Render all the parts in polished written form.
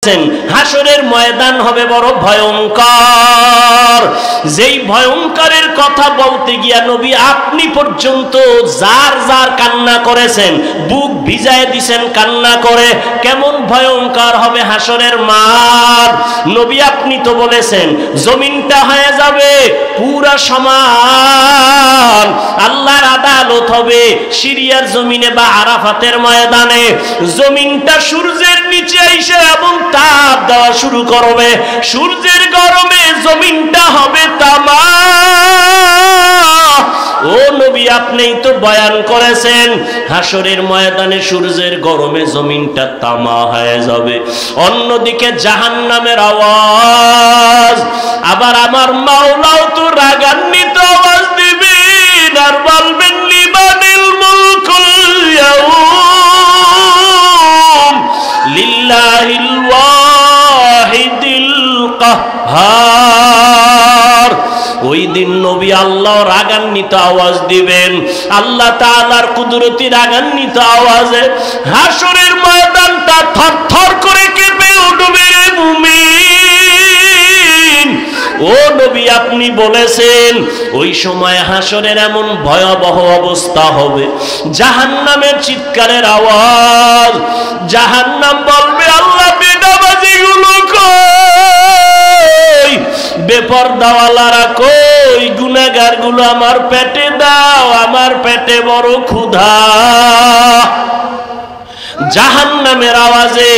হাসরের ময়দান হবে বড় ভয়ঙ্কর। যেই ভয়ঙ্করের কথা বলতে গিয়া নবী আপনি পর্যন্ত যার যার কান্না করেছেন, বুক ভিজায় দিছেন কান্না করে। কেমন ভয়ঙ্কর হবে হাসরের মাঠ। নবী আপনি তো বলেছেন জমিনটা হয়ে যাবে পুরা সমান, আল্লাহর আদালত হবে সিরিয়ার জমিনে বা আরাফাতের ময়দানে। জমিনটা সূর্যের নিচে এসে এবং তাপ দেওয়া শুরু করবে, সূর্যের গরমে জমিনটা হবে তামা। ও নবী আপনিই তো বয়ান করেছেন হাসরের ময়দানে সূর্যের গরমে জমিনটা তামা হয়ে যাবে। অন্যদিকে জাহান্নামের আওয়াজ, আবার আমার মাওলাও তো রাগান্বিত আওয়াজ দিবেন আর বলবেন লিমানিল মুলকুল ইয়াউম লিল্লাহিল ওয়াহিদিল কাহ্হার। ওই দিন নবী আল্লাহ রাগান্বিত আওয়াজ দিবেন, আল্লাহ তাআলার কুদরতি রাগান্বিত আওয়াজে হাসরের ময়দানটা থরথর করে কেঁপে উঠবে রে মুমিন। ও নবী আপনি বলেছেন ওই সময় হাসরের এমন ভয়াবহ অবস্থা হবে, জাহান্নামের চিৎকারের আওয়াজ। জাহান্নাম বলবে আল্লাহ বেনামাজিগুলো কই, বেপরদাওয়ালারা কই, গুনাহগারগুলো আমার পেটে দাও, আমার পেটে বড় ক্ষুধা। জাহান্নামের আওয়াজে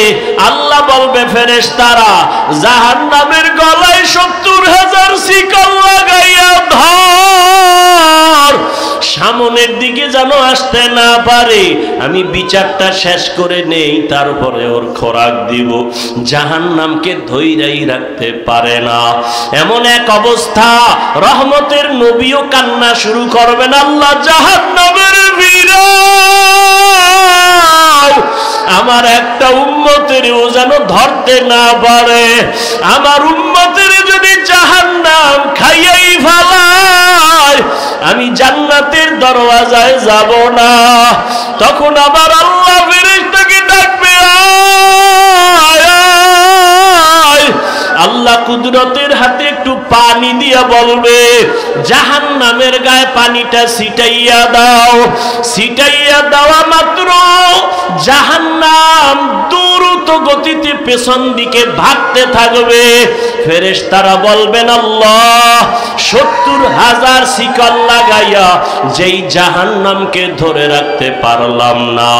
আল্লাহ বলবে ফেরেশতারা জাহান্নামের গলায় ৭০,০০০ শিকল লাগাইয়া ধর, সামনের দিকে যেন আসতে না পারে। আমি বিচারটা শেষ করে নেই, তারপরে ওর খোরাক দিব। জাহান্নামকে ধৈর্যই রাখতে পারে না। এমন এক অবস্থা রহমতের নবীও কান্না শুরু করবেন, আল্লাহ জাহান্নামের বিরাট আমার একটা উম্মতেরও যেন ধরতে না পারে। আমার উম্মতের যদি জাহান্নাম খাইয়াই ফেলায় আমি জান্নাতের দরওয়াজায় যাব না। তখন আবার আল্লাহ ফেরেশতাকে ডাকবে, আল্লাহ কুদরতের হাতে একটু পানি দিয়া বলবে জাহান্নামের গায়ে পানিটা ছিটাইয়া দাও। ছিটাইয়া দেওয়া মাত্র জাহান্নাম দ্রুত গতিতে পেছন দিকে ভাগতে থাকবে। ফেরেশতারা বলবেন আল্লাহ ৭০,০০০ শিকল লাগাইয়া যেই জাহান্নামকে ধরে রাখতে পারলাম না,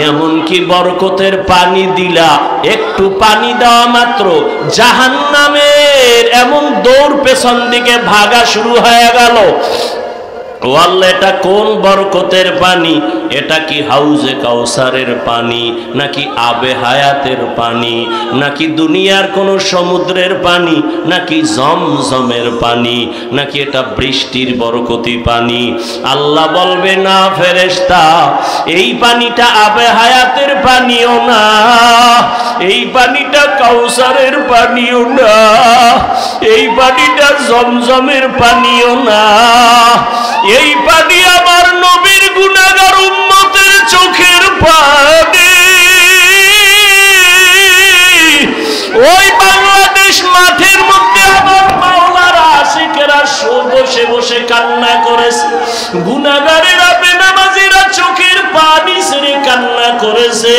এমনকি বরকতের পানি দিলা, একটু পানি দেওয়া মাত্র জাহান্নামের এমন দৌড় পেছন দিকে ভাগা শুরু হয়ে গেল। ও আল্লাহ এটা কোন বরকতের পানি? এটা কি হাউজে কাউসারের পানি, নাকি আবে হায়াতের পানি, নাকি দুনিয়ার কোন সমুদ্রের পানি, নাকি জমজমের পানি, নাকি এটা বৃষ্টির বরকতি পানি? আল্লাহ বলবে না ফেরেশতা, এই পানিটা আবে হায়াতের পানিও না, এই পানিটা কাউসারের পানিও না, এই পানিটা জমজমের পানিও না। এই পানি আমার নবীর গুনাহগার উম্মতের চোখের পানি। ওই বাংলাদেশ মাঠের মধ্যে আমার মাওলার আশিকেরা বসে বসে কান্না করেছে, গুনাহগারেরা বেনামাজিরা চোখের পানি ছেড়ে কান্না করেছে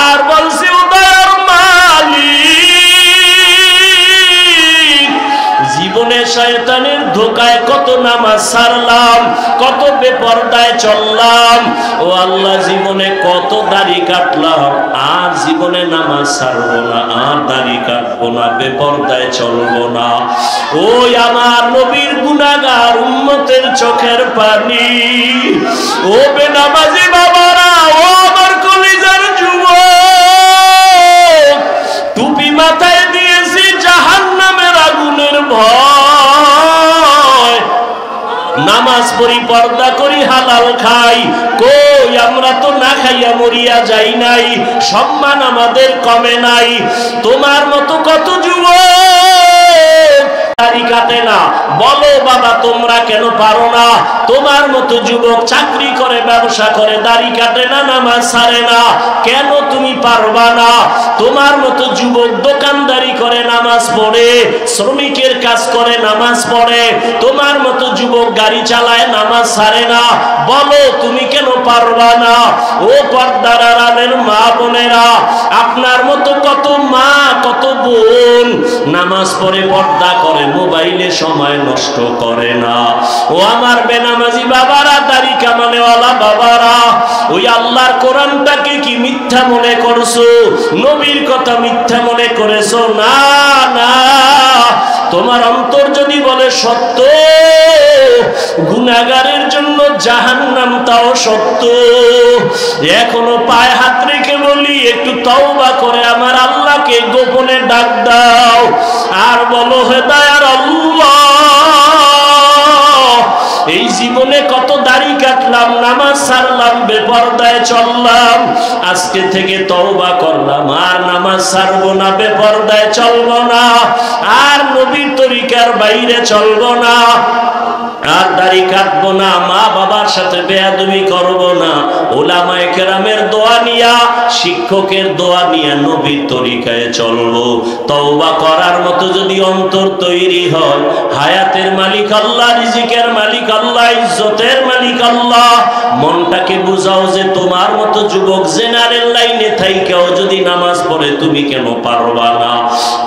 আর বলছে ও দয়ার মালিক, জীবনে শয়তানের ধোকায় কত নামাজ ছাড়লাম, কত বেপরদায় চললাম, ও আল্লাহ জীবনে কত দাড়ি কাটলাম, আর জীবনে নামাজ ছাড়বো না, আর দাড়ি কাটবো না, বেপরদায় চলবো না। ওই আমার নবীর গুনাহগার উম্মতের চোখের পানি। ও বেনামাজি বাবারা, ও আমার কলিজার যুবক, টুপি মাথায় দিয়েছি জাহান্নামের আগুনের ভয়, নামাজ পড়ি, পর্দা করি, হালাল খাই, কই আমরা তো না খাইয়া মরিয়া যাই নাই, সম্মান আমাদের কমে নাই। তোমার মতো কত যুবক দাড়ি কাটে না। বলো বাবা তোমরা কেন পারো না? তোমার মতো যুবক চাকরি করে, ব্যবসা করে, দাড়ি কাটে না, নামাজ ছাড়ে না, কেন তুমি পারবা না? তোমার মতো যুবক দোকানদারি করে, নামাজ পড়ে, শ্রমিকের কাজ করে, নামাজ পড়ে, তোমার মতো যুবক গাড়ি চালায়, নামাজ ছাড়ে না, বলো তুমি কেন পারবা না? ও পর্দার আড়ালের মা বোনেরা, আপনার মতো কত মা, কত বোন নামাজ পড়ে, পর্দা করে, মোবাইলে সময় নষ্ট করে না। ও আমার বেনামাজি বাবারা, দাড়ি কামানেওয়ালা বাবারা, ওই আল্লাহর কোরআনটাকে কি মিথ্যা মনে করছো? নবীর কথা মিথ্যা মনে করেছো? না না, তোমার অন্তর যদি বলে সত্য, গুনাহগারের জন্য জাহান্নাম তাও সত্য। এখনো পায়ে হাত রেখে বলি, একটু তওবা করে আমার আল্লাহকে গোপনে ডাক দাও, আর বলো হে দয়ার আল্লাহ, এই জীবনে কত দাড়ি কাটলাম, নামাজ ছাড়লাম, বেপরদায় চললাম, আজকে থেকে তওবা করলাম, আর নামাজ ছাড়বো না, বেপরদায় চলবো না, আর নবীর তরিকার বাইরে চলবো না, আর দাড়ি কাটবো না, মা বাবার সাথে বেয়াদবি করবো না, উলামায়ে কেরামের দোয়া নিয়া, শিক্ষকের দোয়া নিয়া নবীর তরিকায় চলবো। তওবা করার মতো যদি অন্তর তৈরি হয়, হায়াতের মালিক আল্লাহ, রিজিকের মালিক আল্লাহ, ইজ্জতের মালিক আল্লাহ, মনটাকে বুঝাও যে তোমার মতো যুবক জেনারেল লাইনে থাইকেও যদি নামাজ পড়ে, তুমি কেন পারবা না?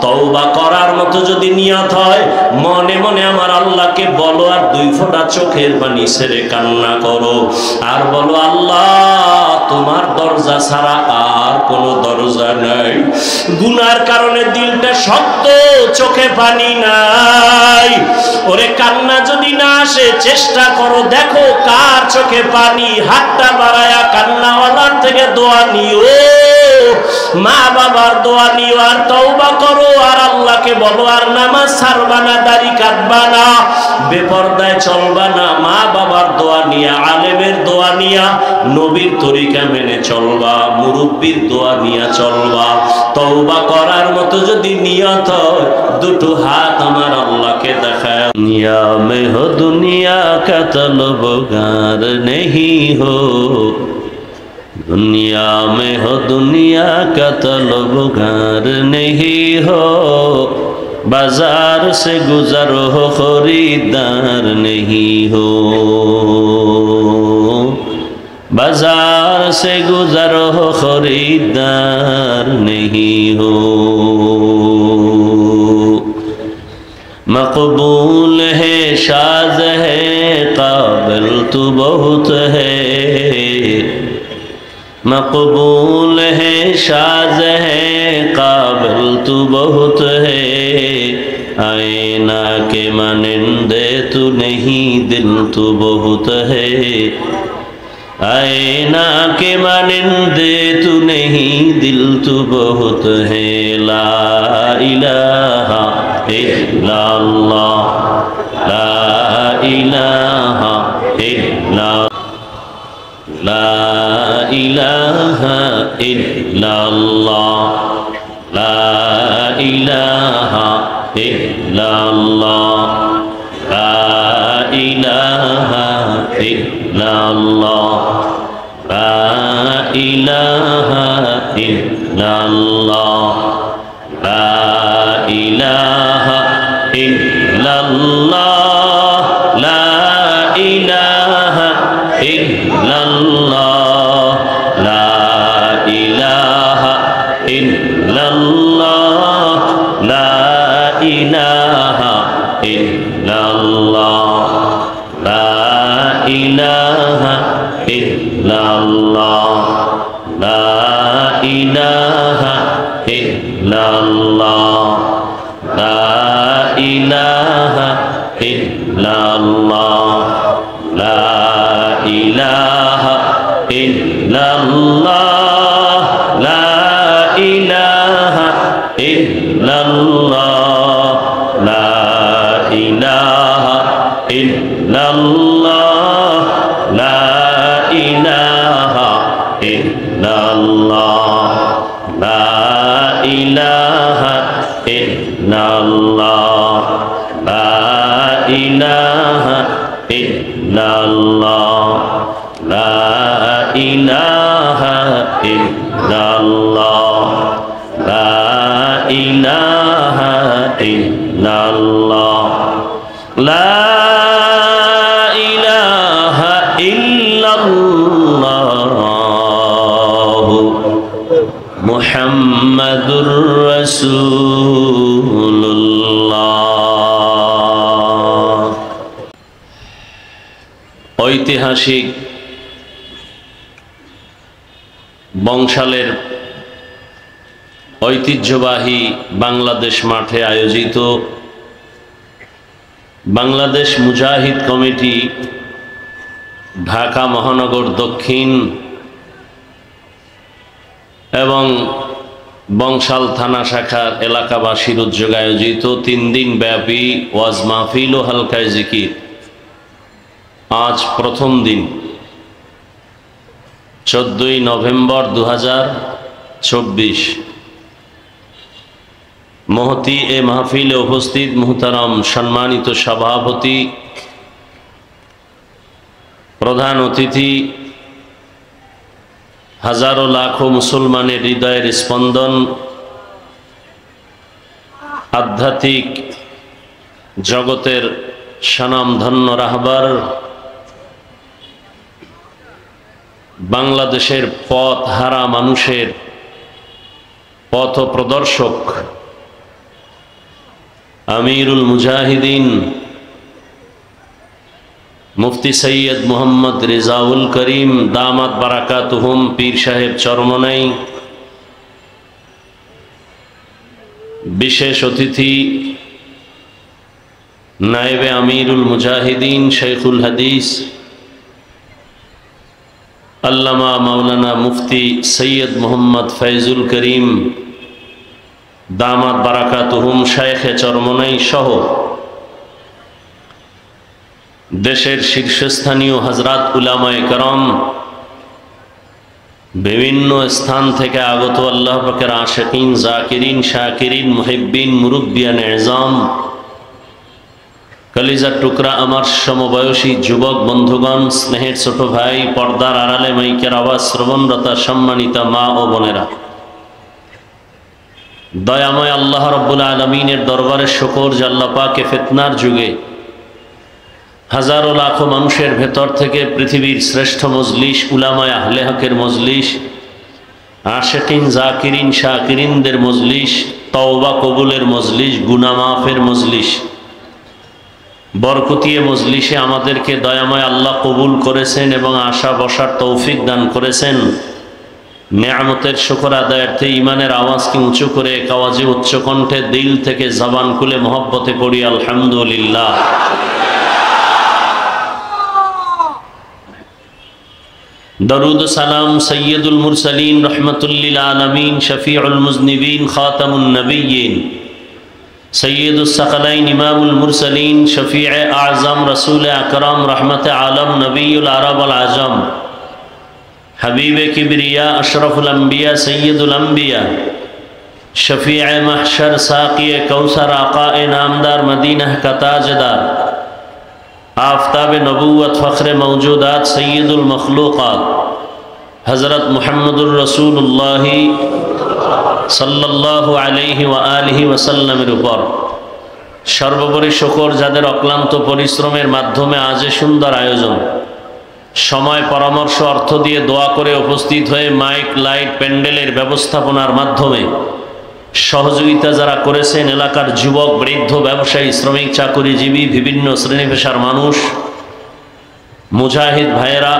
তওবা করার মতো যদি নিয়ত হয়, মনে মনে আমার আল্লাহকে বলো, আর দুই ফোঁটা চোখের পানি ছেড়ে কান্না করো, আর বলো আল্লাহ তোমার দরজা ছাড়া আর কোনো দরজা নাই। গুনার কারণে দিলটা শক্ত, চোখে পানি নাই। ওরে কান্না যদি না আসে, চেষ্টা করো, দেখো কার চোখে পানি, হাতটা বাড়ায়া কান্নাওয়ালার থেকে দোয়া নিও, মা বাবার দোয়া নিও, আর তওবা করো, আর আল্লাহকে বলো, আর নামাজ ছাড়বা না, দাড়ি কাটবা না, বেপরদায় চলবা না, মা বাবার দোয়া নিয়া, আলেমের দোয়া নিয়া, নবীর তরিকা মেনে চলবা, মুরব্বির দোয়া নিয়া চলবা। তওবা করার মতো যদি নিয়ত হয়, দুটো হাত আমার আল্লাহকে দেখায়, নিয়া মে হো দুনিয়া কা তলবগার নেহি হো, दुनिया में हो दुनिया का तलबगार नहीं हो, बाजार से गुजर हो खरीदार नहीं हो, बाजार से गुजर हो खरीदार नहीं हो। मकबूल है, शाज है, काबिल तो बहुत है, मकबूल है, शाज है, काबिल तू बहुत है, आईना के मानिंदे तू नहीं, दिल तू बहुत है, आईना के मानिंदे तू नहीं, दिल तू बहुत है। ला इलाहा इल्लल्लाह, ला इलाहा इल्लल्लाह, ला इलाहा इल्लल्लाह, ला इलाहा इल्लल्लाह, ला इलाहा इल्लल्लाह, ला इलाहा इल्लल्लाह, ला इलाहा इल्लल्लाह, ला इलाहा इल्लल्लाह, ला इलाहा इल्लल्लाह, ला इलाहा इल्लल्लाह, ला इलाहा इल्लल्लाह, ला इलाहा इल्लल्लाह, ला इलाहा इल्लल्लाह, ला इलाहा इल्लल्लाह, ला इलाहा इल्लल्लाह, ला इलाहा इल्लल्लाह, ला इलाहा इल्लल्लाह, ला इलाहा इल्लल्लाह, ইলাহা ইল্লাল্লাহ লা ইলাহা ইল্লাল্লাহ লা ইলাহা ইল্লাল্লাহ লা ইলাহা ইল্লাল্লাহ মুহাম্মাদুর রাসূলুল্লাহ। ঐতিহাসিক বংশালের ঐতিহ্যবাহী বাংলাদেশ মাঠে আয়োজিত বাংলাদেশ মুজাহিদ কমিটি ঢাকা মহানগর দক্ষিণ এবং বংশাল থানা শাখার এলাকাবাসীর উদ্যোগে আয়োজিত 3 দিন ব্যাপী ওয়াজ মাহফিল ও হালকায়ে জিকির আজ প্রথম দিন 14ই নভেম্বর 2024। মহতি এ মাহফিলে উপস্থিত মুহতারাম সম্মানিত সভাপতি, প্রধান অতিথি, হাজারো লাখো মুসলমানের হৃদয়ের স্পন্দন, আধ্যাত্মিক জগতের স্বনামধন্য রাহবার, বাংলাদেশের পথ হারা মানুষের পথ প্রদর্শক আমিরুল মুজাহিদিন মুফতি সৈয়দ মোহাম্মদ রেজাউল করিম দামাত বারাকাতুহুম পীর সাহেব চরমনাই, বিশেষ অতিথি নায়েবে আমিরুল মুজাহিদিন শেখুল হাদিস আল্লামা মাওলানা মুফতি সৈয়দ মোহাম্মদ ফয়জুল করিম দামাত বারাকাতুহুম শায়েখে চরমনাই সহ দেশের শীর্ষস্থানীয় হযরত উলামায়ে কেরাম, বিভিন্ন স্থান থেকে আগত আল্লাহ পাকের আশিকিন, জাকিরিন, শাকিরিন, মুহিব্বিন, মুরব্বিয়ান এজাম, কলিজার টুকরা আমার সমবয়সী যুবক বন্ধুগণ, স্নেহের ছোট ভাই, পর্দার আড়ালে মাইকের আওয়াজ শ্রবণরতা সম্মানিতা মা ও বোনেরা, দয়াময় আল্লাহ রাব্বুল আলামিনের দরবারে শুকর যে আল্লাহ পাকে ফিতনার যুগে হাজারো লাখো মানুষের ভেতর থেকে পৃথিবীর শ্রেষ্ঠ মজলিস উলামায়ে আহলে হকের মজলিস, আশিকিন, জাকিরিন, শাকিরিনদের মজলিস, তওবা কবুলের মজলিস, গুনাহ মাফের মজলিস, বরকতিয়ে মজলিসে আমাদেরকে দয়াময় আল্লাহ কবুল করেছেন এবং আশা বসার তৌফিক দান করেছেন। নেয়ামতের শুকর আদায়ার্থে ইমানের আওয়াজকে উঁচু করে এক আওয়াজে উচ্চ কণ্ঠে দিল থেকে জবান খুলে মহব্বতে পড়ি আলহামদুলিল্লাহ। দরুদ সালাম সৈয়দুল মুরসালিন রহমতুল্লিল আলামিন শফিউল মুজনিবিন খাতামুন নবিয়্যিন সৈয়দুস সাকালাইন ইমামুল মুরসালিন শফিয়ে আজম রসুল আকরাম রহমতে আলম নবীউল আরব আল আজম হাবিবে কিবরিয়া আশরফুল আম্বিয়া সৈয়দুল আম্বিয়া শফিয়ে মাহশর সাকিয়ে কৌসর আকায়ে নামদার মদীনাহ কা তাজদার आफताब नबूवत फ़ख्र मौजूदात सैयदुल मखलूक़ात हज़रत मुहम्मदुर रसूलुल्लाह सल्लल्लाहु अलैहि व आलिहि वसल्लमेर ऊपर सर्वोपरि शुक्र যাদের অক্লান্ত পরিশ্রমের মাধ্যমে আজ সুন্দর আয়োজন, সময় পরামর্শ অর্থ দিয়ে দোয়া করে উপস্থিত হয়ে মাইক লাইট প্যান্ডেলের ব্যবস্থাপনার মাধ্যমে সহযোগিতা যারা করেছেন, এলাকার যুবক, বৃদ্ধ, ব্যবসায়ী, শ্রমিক, চাকুরিজীবী, বিভিন্ন শ্রেণী পেশার মানুষ, মুজাহিদ ভাইয়েরা,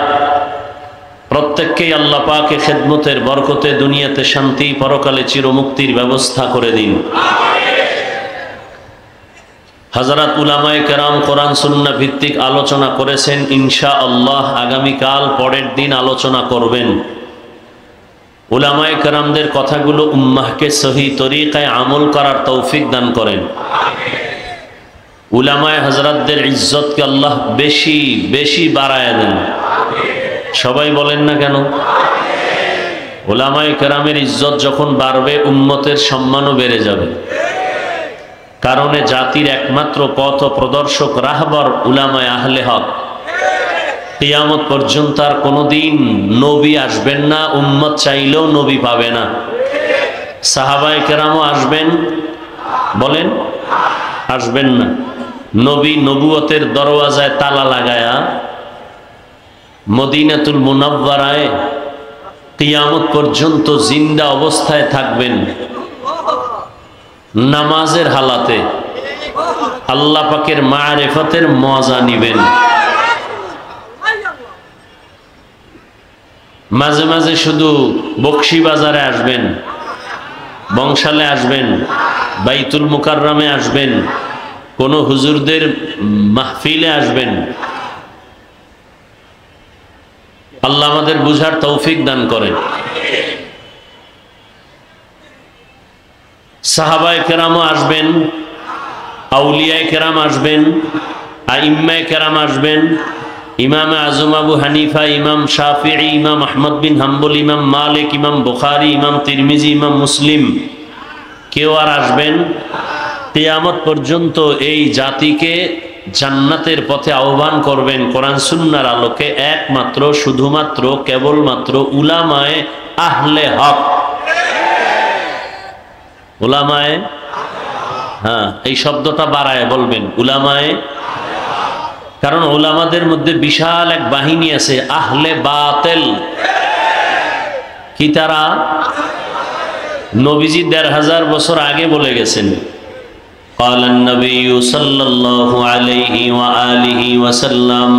প্রত্যেককেই আল্লাহ পাকে খেদমতের বরকতে দুনিয়াতে শান্তি, পরকালে চিরমুক্তির ব্যবস্থা করে দিন। হযরত উলামায়ে কেরাম কোরআন সুন্নাহ ভিত্তিক আলোচনা করেছেন, ইনশাআল্লাহ আগামীকাল পরের দিন আলোচনা করবেন। উলামায়ে কেরামদের কথাগুলো উম্মাহকে সহি তরিকায় আমল করার তৌফিক দান করেন। উলামায়ে হযরতদের ইজ্জতকে আল্লাহ বেশি বেশি বাড়ায় দেন। সবাই বলেন না কেন? উলামায়ে কেরামের ইজ্জত যখন বাড়বে, উম্মতের সম্মানও বেড়ে যাবে। কারণে জাতির একমাত্র পথ প্রদর্শক রাহবার উলামায়ে আহলে হক। কিয়ামত পর্যন্ত আর কোনোদিন নবী আসবেন না, উম্মত চাইলেও নবী পাবে না। সাহাবায়ে কেরামও আসবেন, বলেন আসবেন না। নবী নবুয়তের দরওয়াজায় তালা লাগায়া মদিনাতুল মুনাওয়ারায় কিয়ামত পর্যন্ত জিন্দা অবস্থায় থাকবেন, নামাজের হালাতে আল্লাহ পাকের মারিফতের মজা নিবেন। মাঝে মাঝে শুধু বকশিবাজারে আসবেন, বংশালে আসবেন, বাইতুল মুকাররমে আসবেন, কোন হুজুরদের মাহফিলে আসবেন। আল্লাহ আমাদের বুঝার তৌফিক দান করেন। সাহাবায়ে কেরামও আসবেন, আউলিয়ায়ে কেরাম আসবেন, আইম্মায়ে কেরাম আসবেন, ইমাম আজম আবু হানিফা, ইমাম শাফিঈ, ইমাম আহমদ বিন হাম্বল, ইমাম মালিক, ইমাম বুখারী, ইমাম তিরমিজি, ইমাম মুসলিম কেউ আর আসবেন। কিয়ামত পর্যন্ত এই জাতিকে জান্নাতের পথে আহ্বান করবেন কোরআন সুন্নাহর আলোকে একমাত্র শুধুমাত্র কেবলমাত্র উলামায়ে আহলে হক। উলামায়ে, হ্যাঁ এই শব্দটা বাড়ায় বলবেন উলামায়ে, কারণ উলামাদের মধ্যে বিশাল এক বাহিনী আছে আহলে বাতিল। কি তারা? নবীজি ১৫০০ বছর আগে বলে গেছেন, قال النبي صلى الله عليه وآله وسلم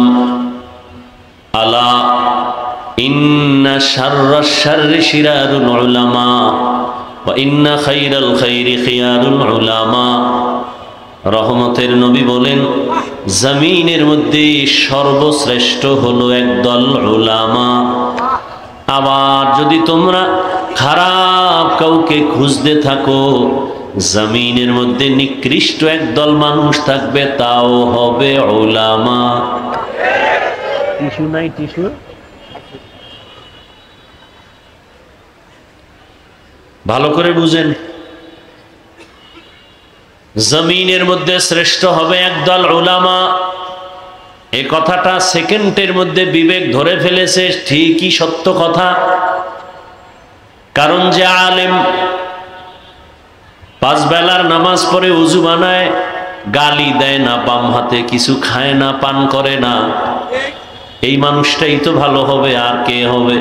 ألا إن شر الشر شرار العلماء وإن خير الخير خيار العلماء। রহমতের নবী বলেন জমিনের মধ্যে সর্বশ্রেষ্ঠ হলো একদল উলামা। আবার যদি তোমরা খারাপ কাউকে খুঁজতে থাকো, জমিনের মধ্যে নিকৃষ্ট একদল মানুষ থাকবে, তাও হবে উলামা। টিস্যু নাই? টিস্যু ভালো করে বুঝেন। জমিনের মধ্যে শ্রেষ্ঠ হবে একদল উলামা। এই কথাটা সেকেন্ডের মধ্যে বিবেক ধরে ফেলেছে, ঠিকই সত্য কথা। কারণ যে আলেম 5 বেলার নামাজ পড়ে উযু বানায়, গালি দেয় না, বাম হাতে কিছু খায় না, পান করে না, এই মানুষটাই তো ভালো হবে, আর কে হবে?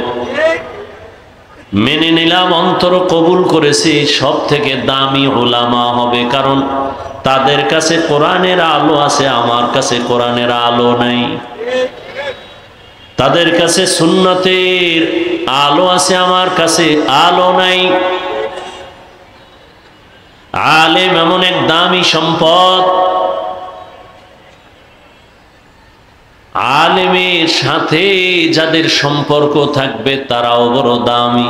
মেনে নিলাম, অন্তর কবুল করেছি, সব থেকে দামি উলামা হবে, কারণ তাদের কাছে কোরআনের আলো আছে, আমার কাছে কোরআনের আলো নাই। তাদের কাছে সুন্নতের আলো আছে, আমার কাছে আলো নাই। আলেম এমন এক দামি সম্পদ, আলেমের সাথে যাদের সম্পর্ক থাকবে তারাও বড় দামি।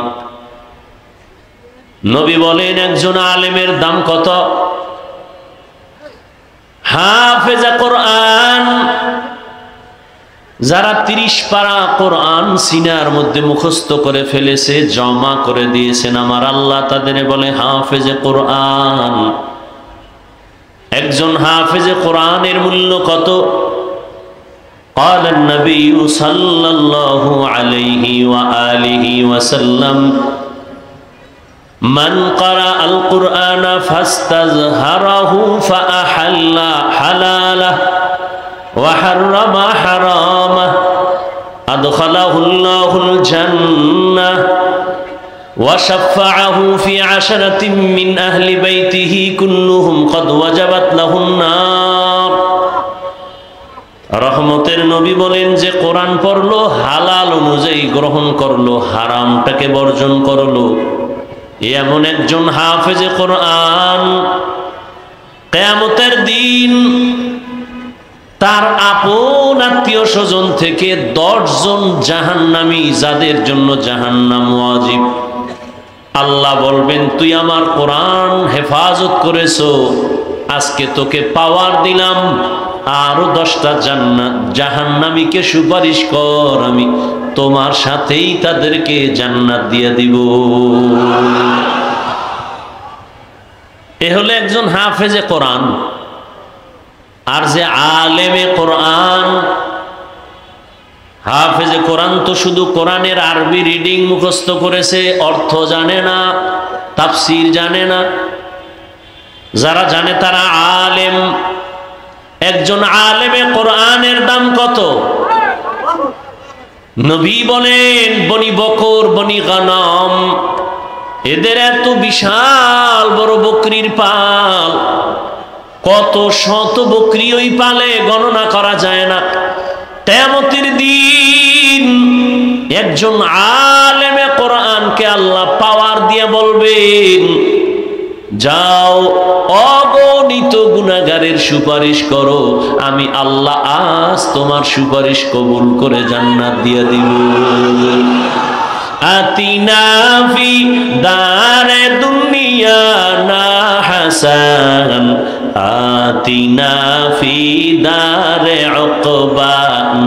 নবী বলেন একজন আলেমের দাম কত? হাফেজা কোরআন, যারা 30 পারা কোরআন সিনার মধ্যে মুখস্থ করে ফেলেছে, জমা করে দিয়েছেন আমার আল্লাহ, তাদের বলে হাফেজে কোরআন। একজন হাফেজে কোরআনের মূল্য কত? قال النبي صلى الله عليه وآله وسلم من قرأ القرآن فاستظهره فأحل حلاله وحرم حرامه أدخله الله الجنة وشفعه في 10 من أهل بيته كلهم قد وجبت له النار। রহমতের নবী বলেন যে কোরআন পড়লো, হালাল অনুযায়ী গ্রহণ করলো, হারামটাকে বর্জন করলো, এমন একজন হাফেজে কোরআন কিয়ামতের দিন তার আপন আত্মীয় স্বজন থেকে 10 জন জাহান্নামী, যাদের জন্য জাহান্নাম ওয়াজিব, আল্লাহ বলবেন তুই আমার কোরআন হেফাজত করেছো, আজকে তোকে পাওয়ার দিলাম, আরো 10টা জাহান্নামীকে সুপারিশ কর, আমি তোমার সাথেই তাদেরকে জান্নাত দিয়ে দিব। এ হলো একজন হাফেজে কোরআন। আর যে আলেমে কোরআন, হাফেজে কোরআন তো শুধু কোরআনের আরবি রিডিং মুখস্থ করেছে, অর্থ জানে না, তাফসির জানে না। যারা জানে তারা আলেম। একজন আলেমে কোরআনের দাম কত? নবী বলেন বনি বকর, বনি গনম, এদের এত বিশাল বড় বকরির পাল, কত শত বকরি ওই পালে গণনা করা যায় না। কিয়ামতের দিন একজন আলেমে কোরআনকে আল্লাহ পাওয়ার দিয়ে বলবেন, যাও অগণিত গুনাহগারের সুপারিশ করো, আমি আল্লাহ আজ তোমার সুপারিশ কবুল করে জান্নাত দিয়ে দিব। আতিনা ফি দারে দুনিয়া না হাসান, আতিনা ফি দারে উকবা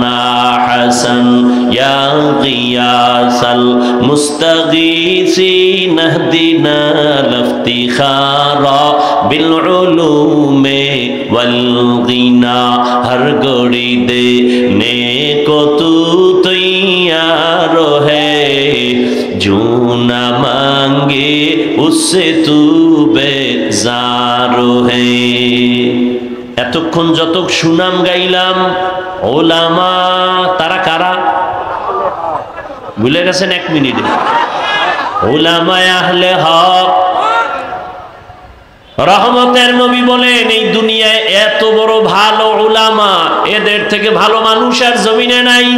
না হাসান, ইয়া গিয়াসাল মুস্তাগীসিন ইহদিনা লিফতিখারা বিল উলুমে ওয়াল গিনা। হর গড়ি দে নে কো তু তৈয়ার হে, जो न मांगे उससे तू बेजार है। এতক্ষণ যত সুনাম গাইলাম, ওলামা তারা কারা ভুলে গেছেন? এক মিনিটে ওলামায়ে আহলে হক। রহমতের নবী বলেন, এই দুনিয়ায় এত বড় ভালো ওলামা, এদের থেকে ভালো মানুষ আর জমিনে নাই।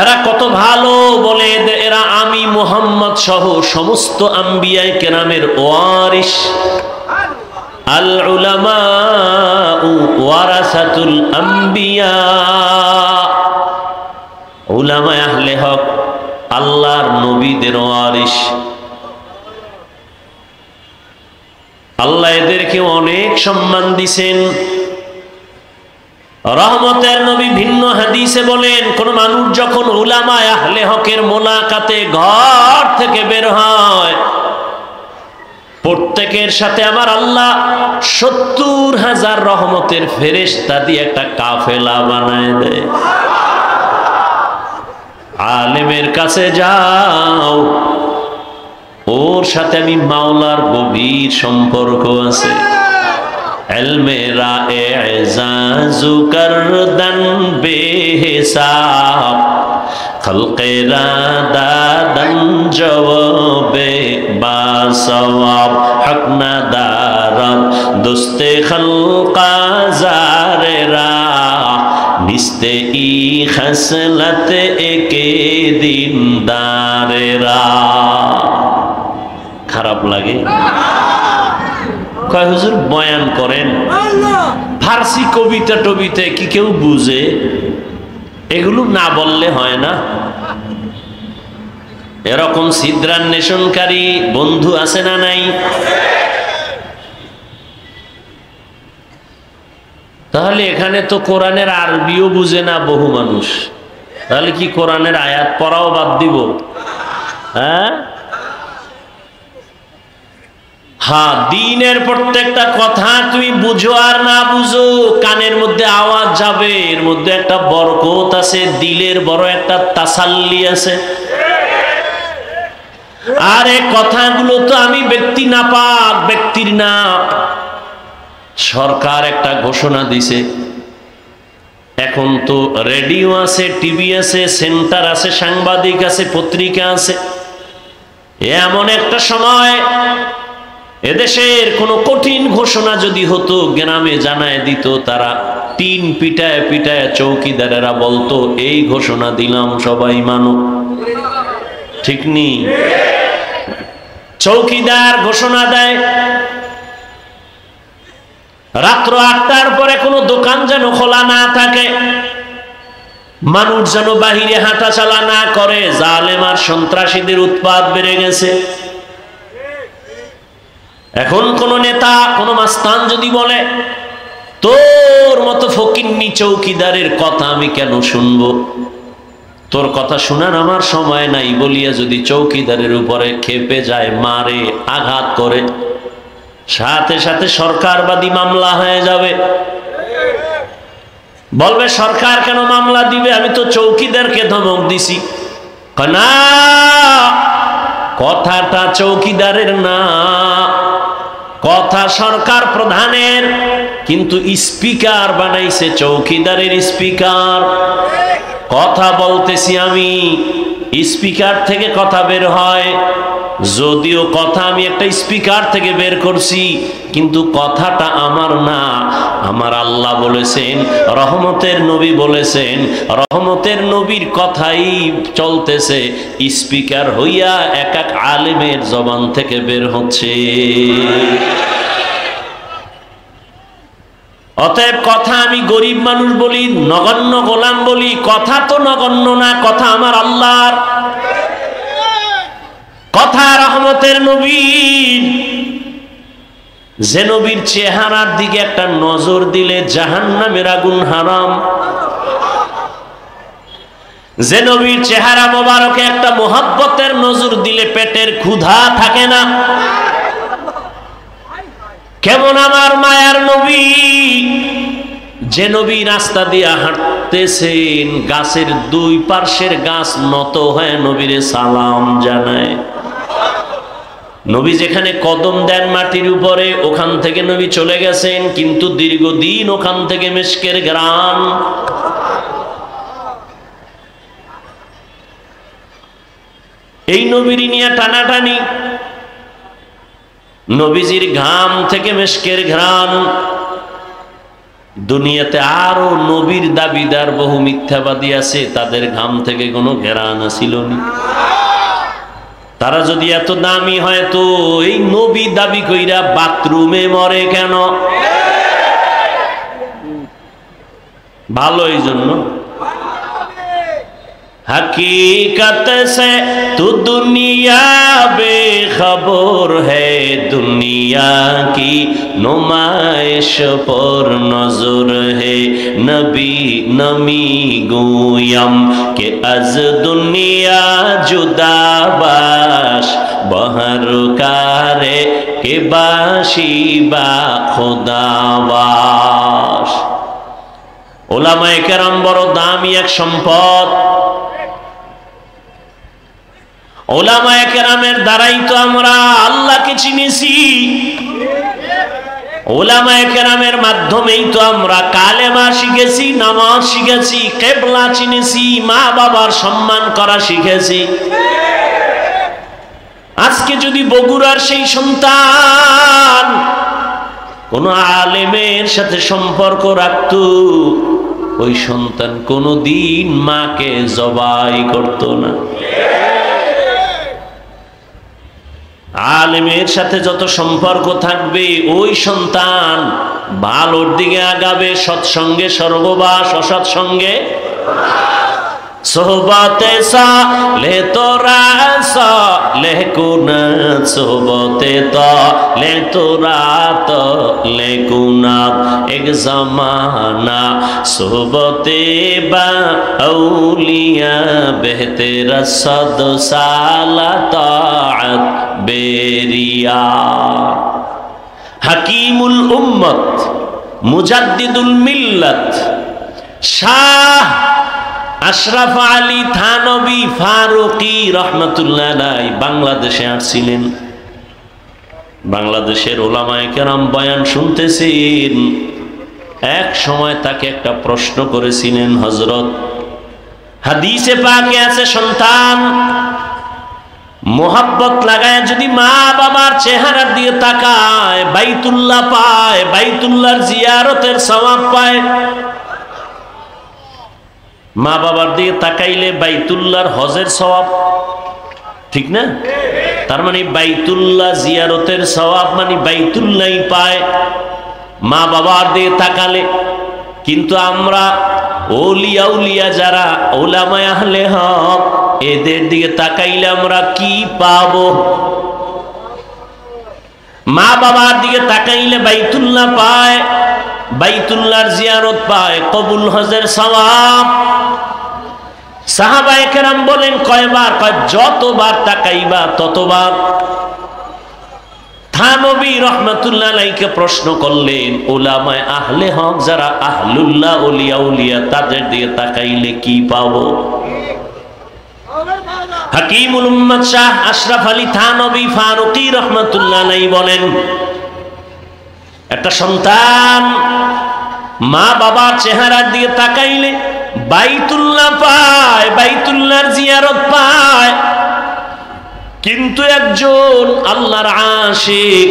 এরা কত ভালো বলে, এরা আমি মুহাম্মদ সহ সমস্ত আম্বিয়া কেরামের ওয়ারিস। আল উলামা ওয়ারাসাতুল আম্বিয়া। উলামা আহলে হক আল্লাহর নবীদের ওয়ারিস। আল্লাহ এদেরকে অনেক সম্মান দিয়েছেন। রহমতের নবী ভিন্ন হাদিসে বলেন, কোন মানুষ যখন উলামা আহলে হকের মোলাকাতে ঘর থেকে বের হয়, প্রত্যেকের সাথে আমার আল্লাহ ৭০,০০০ রহমতের ফেরেশতা দিয়ে একটা কাফেলা বানায় দেয়। আলেমের কাছে যাও, ওর সাথে আমি মাওলার গভীর সম্পর্ক আছে। এলমেরা এজাজু করদন বেহিসাব, খলকেরা দাদন জওবে বাসওয়াব, হক না দারদ দোস্তে খলকা জারেরা, নিস্তে ই খসলত একে দিনদারেরা। খারাপ লাগে? কয় হুজুর বয়ান করেন, ফার্সি কবিতা টবিতা কি কেউ বুঝে? এগুলো না বললে হয় না। এরকম ছিদ্রান্বেষণকারী বন্ধু আছে না নাই? তাহলে এখানে তো কোরআনের আরবিও বুঝে না বহু মানুষ, তাহলে কি কোরআনের আয়াত পড়াও বাদ দিব? হ্যাঁ, হ্যাঁ, দিনের প্রত্যেকটা কথা তুমি বুঝো আর না বুঝো, কানের মধ্যে আওয়াজ যাবে, এর মধ্যে একটা বরকত আছে, দিলের বড় একটা তাসাল্লি আছে। আর এই কথাগুলো তো আমি ব্যক্তি না পাক, ব্যক্তির না, সরকার একটা ঘোষণা দিছে। এখন তো রেডিও আছে, টিভি আছে, সেন্টার আছে, সাংবাদিক আছে, পত্রিকা আছে। এমন একটা সময় এদেশের কোনো কঠিন ঘোষণা যদি হতো, গ্রামে জানায় দিত, তারা টিন পিটায় পিটায় চৌকিদারেরা বলতো, এই ঘোষণা দিলাম সবাই মানো। ঠিক নি? চৌকিদার ঘোষণা দেয়, রাত্র ৮টার পরে কোনো দোকান যেন খোলা না থাকে, মানুষ যেন বাহিরে হাঁটা চলা না করে, জালেম আর সন্ত্রাসীদের উৎপাত বেড়ে গেছে। এখন কোন নেতা, কোন মাস্তান যদি বলে, তোর মতো ফকিন্নি চৌকিদারের কথা আমি কেন শুনবো, তোর কথা শোনার আমার সময় নাই বলিয়া যদি চৌকিদারের উপরে খেপে যায়, মারে, আঘাত করে, সাথে সাথে সরকারবাদী মামলা হয়ে যাবে। বলবে সরকার কেন মামলা দিবে, আমি তো চৌকিদারকে ধমক দিছি। না, কথাটা চৌকিদারের না, কথা সরকার প্রধানের, কিন্তু স্পিকার বানাইছে চৌকিদারের স্পিকার। কথা বলতেছি আমি, স্পিকার থেকে কথা বের হয়, যদিও কথা আমি একটা স্পিকার থেকে বের করছি, কিন্তু কথাটা আমার না। আমার আল্লাহ বলেছেন, রহমতের নবী বলেছেন, রহমতের নবীর কথাই চলতেছে, স্পিকার হইয়া এক এক আলেমের জবান থেকে বের হচ্ছে। অতএব কথা আমি গরিব মানুষ বলি, নগণ্য গোলাম বলি, কথা তো নগণ্য না, কথা আমার আল্লাহর কথা, রহমতের নবীর। যে নবীর চেহারার দিকে একটা নজর দিলে জাহান্নামের আগুন হারাম, যে নবীর চেহারা মোবারকে একটা মোহাব্বতের নজর দিলে পেটের ক্ষুধা থাকে না। কেমন আমার মায়ার নবী, যে নবী রাস্তা দিয়ে হাঁটতেছেন, গাছের দুই পার্শ্বের গাছ নত হয়ে নবীরে সালাম জানায়। নবী যেখানে কদম দেন মাটির উপরে, ওখান থেকে নবী চলে গেছেন, কিন্তু দীর্ঘদিন ওখান থেকে মিশকের ঘ্রাণ। এই নবীর নিয়ে টানাটানি, নবীজির ঘাম থেকে মিশকের ঘ্রাণ। দুনিয়াতে আরো নবীর দাবিদার বহু মিথ্যাবাদী আছে, তাদের ঘাম থেকে কোনো ঘ্রাণ ছিল না। তারা যদি এত দামি হয় তো এই নবী দাবি কইরা বাথরুমে মরে কেন? ভালো এই জন্য। हकीकत से तू दुनिया बेखबर है, दुनिया की नुमाइश पर नजर है। नबी नमी गोयम के अज दुनिया जुदा बाश, बहर कारे के बाशी बा खुदाबाश। ওলামায়ে কেরাম বড় দামি এক সম্পদ। ওলামায়ে কেরামের দ্বারাই তো আমরা আল্লাহকে চিনেছি, ওলামায়ে কেরামের মাধ্যমেই তো আমরা কালেমা শিখেছি, নামাজ শিখেছি, কিবলা চিনেছি, মা বাবার সম্মান করা শিখেছি। আজকে যদি বগুড়ার সেই সন্তান কোন আলেমের সাথে সম্পর্ক রাখত, ওই সন্তান কোনদিন মাকে জবাই করত না। আলেমের সাথে যত সম্পর্ক থাকবে ওই সন্তান ভালোর দিকে আগাবে, সৎসঙ্গে স্বর্গবাস, অসৎসঙ্গে সোহবতে সালে তোরা সালে কুনাত, সোহবতে তালে তোরা তালে কুনাত। এক জামানা সোহবতে বা আউলিয়া বেহতের সদ সালা তাআত বেরিয়া। হাকিমুল উম্মত, মুজাদ্দিদুল মিল্লাত, শাহ আশরাফ আলী থানবী ফারুকী রহমাতুল্লাহ আলাইহি বাংলাদেশে আসছিলেন। বাংলাদেশের ওলামায়ে কেরাম বয়ান শুনতেছেন। এক সময় তাকে একটা প্রশ্ন করেছিলেন হযরত। হাদিসে পাকে আছে, সন্তান মোহাব্বত লাগায় যদি মা বাবার চেহারা দিয়ে তাকায়, বাইতুল্লাহ পায়, বাইতুল্লাহর জিয়ারতের সওয়াব পায়। মা বাবার দিকে তাকাইলে বাইতুল্লাহর হজের সওয়াব, ঠিক না? তার মানে বাইতুল্লাহ জিয়ারতের সওয়াব মানে বাইতুল্লাহই পায় মা বাবার দিকে তাকালে। কিন্তু আমরা ওলিয়া উলিয়া যারা ওলামায়ে আহলে হক, এদের দিকে তাকাইলে আমরা কি পাবো? মা বাবার দিকে তাকাইলে বাইতুল্লাহ পায়, বাইতুল্লাহর জিয়ারত পায়, কবুল হজের সওয়াব। সাহাবায়ে কেরাম বলেন কয়বার? কয় যতবার তাকাইবা ততবার। থানবী রহমাতুল্লাহ আলাইহিকে প্রশ্ন করলেন, উলামায়ে আহলে হক যারা আহলুল্লাহ ওলিয়া উলিয়া তাদের দিকে তাকাইলে কি পাবো? হাকিমুল উম্মাত শাহ আশরাফ আলী থানবী ফারুকী রহমাতুল্লাহ আলাইহি বলেন, একটা সন্তান মা বাবার চেহারার দিকে তাকাইলে বাইতুল্লাহ পায়, বাইতুল্লাহর জিয়ারত পায়। কিন্তু একজন আল্লাহর আশিক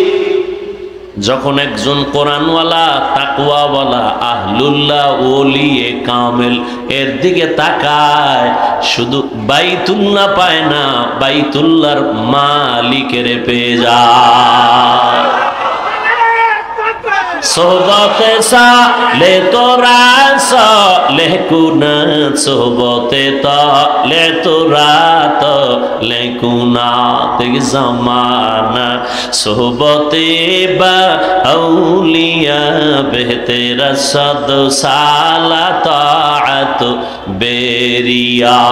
যখন একজন কোরআনওয়ালা তাকওয়াওয়ালা আহলুল্লাহ ওলিয়ে কামেল এর দিকে তাকায়, শুধু বাইতুল্লাহ পায় না, বাইতুল্লাহর মালিকের পেয়ে যায়। সোহবতে সালে তোরা সালে কুনাত, সোহবতে তালে তোরা তালে কুনাত জামানা, সোহবতে বা আউলিয়া বেহতেরা সদ সালা তাআত বেরিয়া।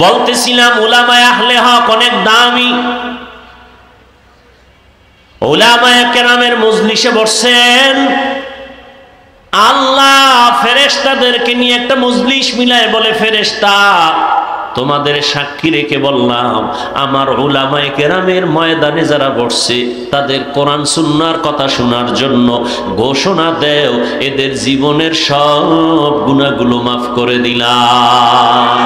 বলতেছিলাম উলামায়ে আহলে হক অনেক দামি। উলামায়ে কেরামের মজলিসে বসছেন, আল্লাহ ফেরেশতাদেরকে নিয়ে একটা মজলিস মিলায় বলে, ফেরেশতা তোমাদের সাক্ষী রেখে বললাম আমার উলামায়ে কেরামের ময়দানে যারা বসছে তাদের কোরআন সুন্নাহর কথা শোনার জন্য ঘোষণা দেও, এদের জীবনের সব গুনাহগুলো মাফ করে দিলাম।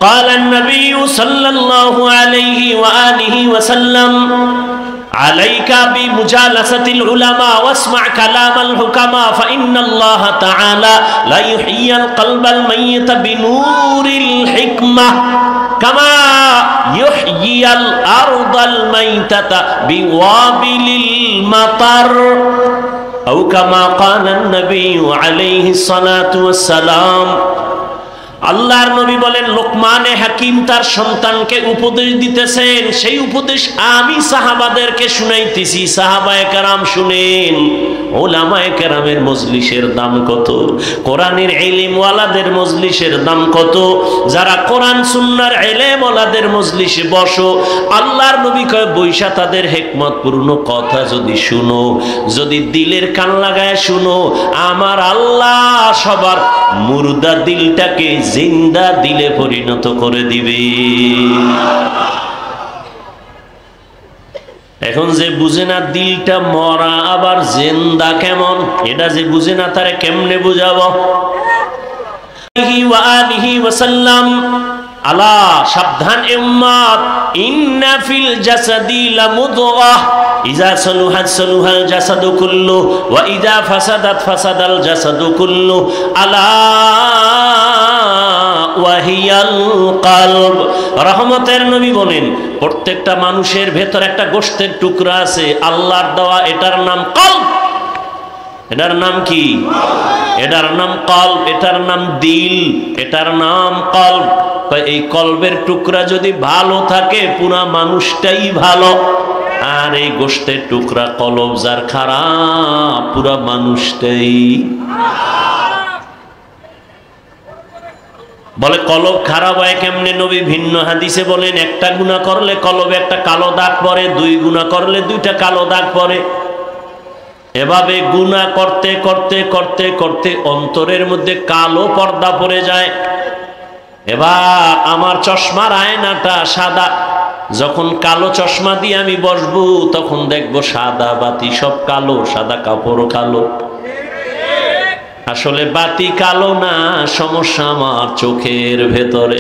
قال النبي صلى الله عليه وآله وسلم عليك بمجالسة العلماء واسمع كلام الحكماء فإن الله تعالى لا يحيي القلب الميت بنور الحكمة كما يحيي الأرض الميتة بوابل المطر أو كما قال النبي عليه الصلاة والسلام। আল্লাহর নবী বলেন, লোকমানে হাকিম তার সন্তানকে উপদেশ দিতেছেন, সেই উপদেশ আমি সাহাবাদেরকে শুনাইতেছি। সাহাবায়ে কেরাম শুনেন। উলামায়ে কেরামের মজলিসের দাম কত, কোরআনের ইলম ওয়ালাদের মজলিসের দাম কত। যারা কোরআন সুন্নাহর ইলম ওয়ালাদের মজলিসে বসো, আল্লাহর নবী কয় বৈশা তাদের হিকমতপূর্ণ কথা যদি শুনো, যদি দিলের কান লাগায় শুনো, আমার আল্লাহ সবার মুর্দা দিলটাকে জিন্দা দিলে পরিণত করে দিবে। এখন যে বুঝে না দিলটা মরা আবার জিন্দা কেমন, এটা যে বুঝে না তারে কেমনে বুঝাবো? আলা সাবধান উম্মত, ইন্না ফিল জাসাদি লামুদগাহ ইযা সালুহাত সালুহাল জাসাদু কুল্লু ওয়া ইযা ফাসাদাত ফাসাদাল জাসাদু কুল্লু আলা ওয়াহিয়াল কলব। রহমতের নবী বলেন, প্রত্যেকটা মানুষের ভেতর একটা গোশতের টুকরা আছে আল্লাহর দেওয়া, এটার নাম কলব। এটার নাম কি? এটার নাম কলব, এটার নাম দিল, এটার নাম কলব। এই কলবের টুকরা যদি ভালো থাকে পুরা মানুষটাই ভালো, আর এই গোশতের টুকরা কলব যার খারাপ পুরা মানুষটাই। বলে কলব খারাপ হয় কেমনে? নবী ভিন্ন হাদিসে বলেন, একটা গুনাহ করলে কলবে একটা কালো দাগ পড়ে, দুই গুনাহ করলে দুইটা কালো দাগ পড়ে। এভাবে গুনাহ করতে করতে করতে করতে অন্তরের মধ্যে কালো পর্দা পড়ে যায়। এবার আমার চশমার আয়নাটা সাদা, যখন কালো চশমা দিয়ে আমি বসবো তখন দেখবো সাদা বাতি সব কালো, সাদা কাপড়ও কালো। আসলে বাতি কালো না, সমস্যা আমার চোখের ভেতরে।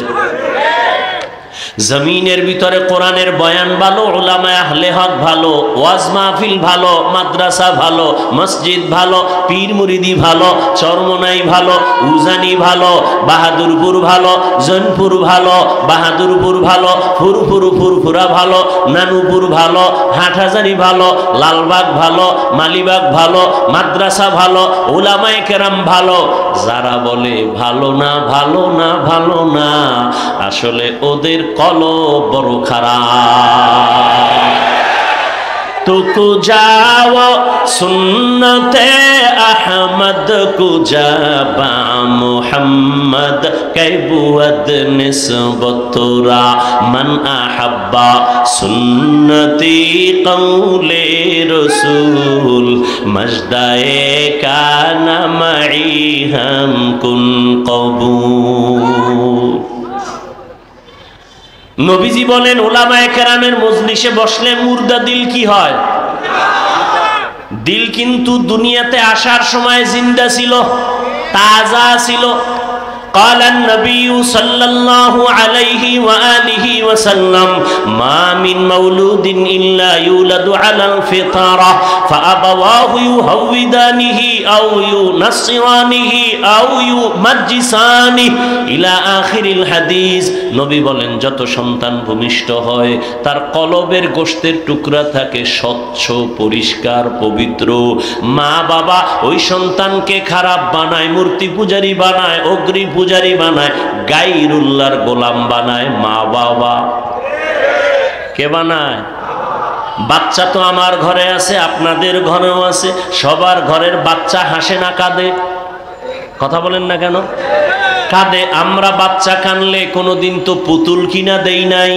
জমিনের ভিতরে কোরআনের বয়ান ভালো, উলামায়ে আহলে হক ভালো, ওয়াজ মাহফিল ভালো, মাদ্রাসা ভালো, মসজিদ ভালো, পীর মুরিদি ভালো, চরমনাই ভালো, উজানি ভালো, বাহাদুরপুর ভালো, জৈনপুর ভালো, বাহাদুরপুর ভালো, ফুরফুরা ভালো, নানুপুর ভালো, হাটহাজারি ভালো, লালবাগ ভালো, মালিবাগ ভালো, মাদ্রাসা ভালো, উলামায়ে কেরাম ভালো। যারা বলে ভালো না ভালো না ভালো না, আসলে ওদের কলব বড় খারাপ। जाओ सुन्नते अहमद को जाबा मुहम्मद कैबुअद निस्बतुरा मन अहब्बा सुन्नती कौले रसूल मजदाए काना मई हम कुन कबूल। নবীজি বলেন উলামায়ে কেরামের মজলিসে বসলে মুর্দা দিল কি হয়? দিল কিন্তু দুনিয়াতে আসার সময় জিন্দা ছিল, তাজা ছিল। قال النبي صلى الله عليه وآله وسلم ما من مولود إلا يولد على الفطرة فأبواه يهودانه أو ينصرانه أو يمجسانه إلى آخر الحديث। নবী বলেন যত সন্তান ভূমিষ্ঠ হয় তার কলবের গোশতের টুকরা থাকে স্বচ্ছ, পরিষ্কার, পবিত্র। মা বাবা ওই সন্তানকে খারাপ বানায়, মূর্তি পূজারী বানায়, অগ্নি পূজারী বানায়, গায়রুল্লাহর গোলাম বানায়। মা বাবা কে বানায়? বাচ্চা তো আমার ঘরে আছে, আপনাদের ঘরেও আছে। সবার ঘরের বাচ্চা হাসে না কাঁদে? কথা বলেন না কেন? কাঁদে। আমরা বাচ্চা কানলে কোনোদিন তো পুতুল কিনা দেই নাই।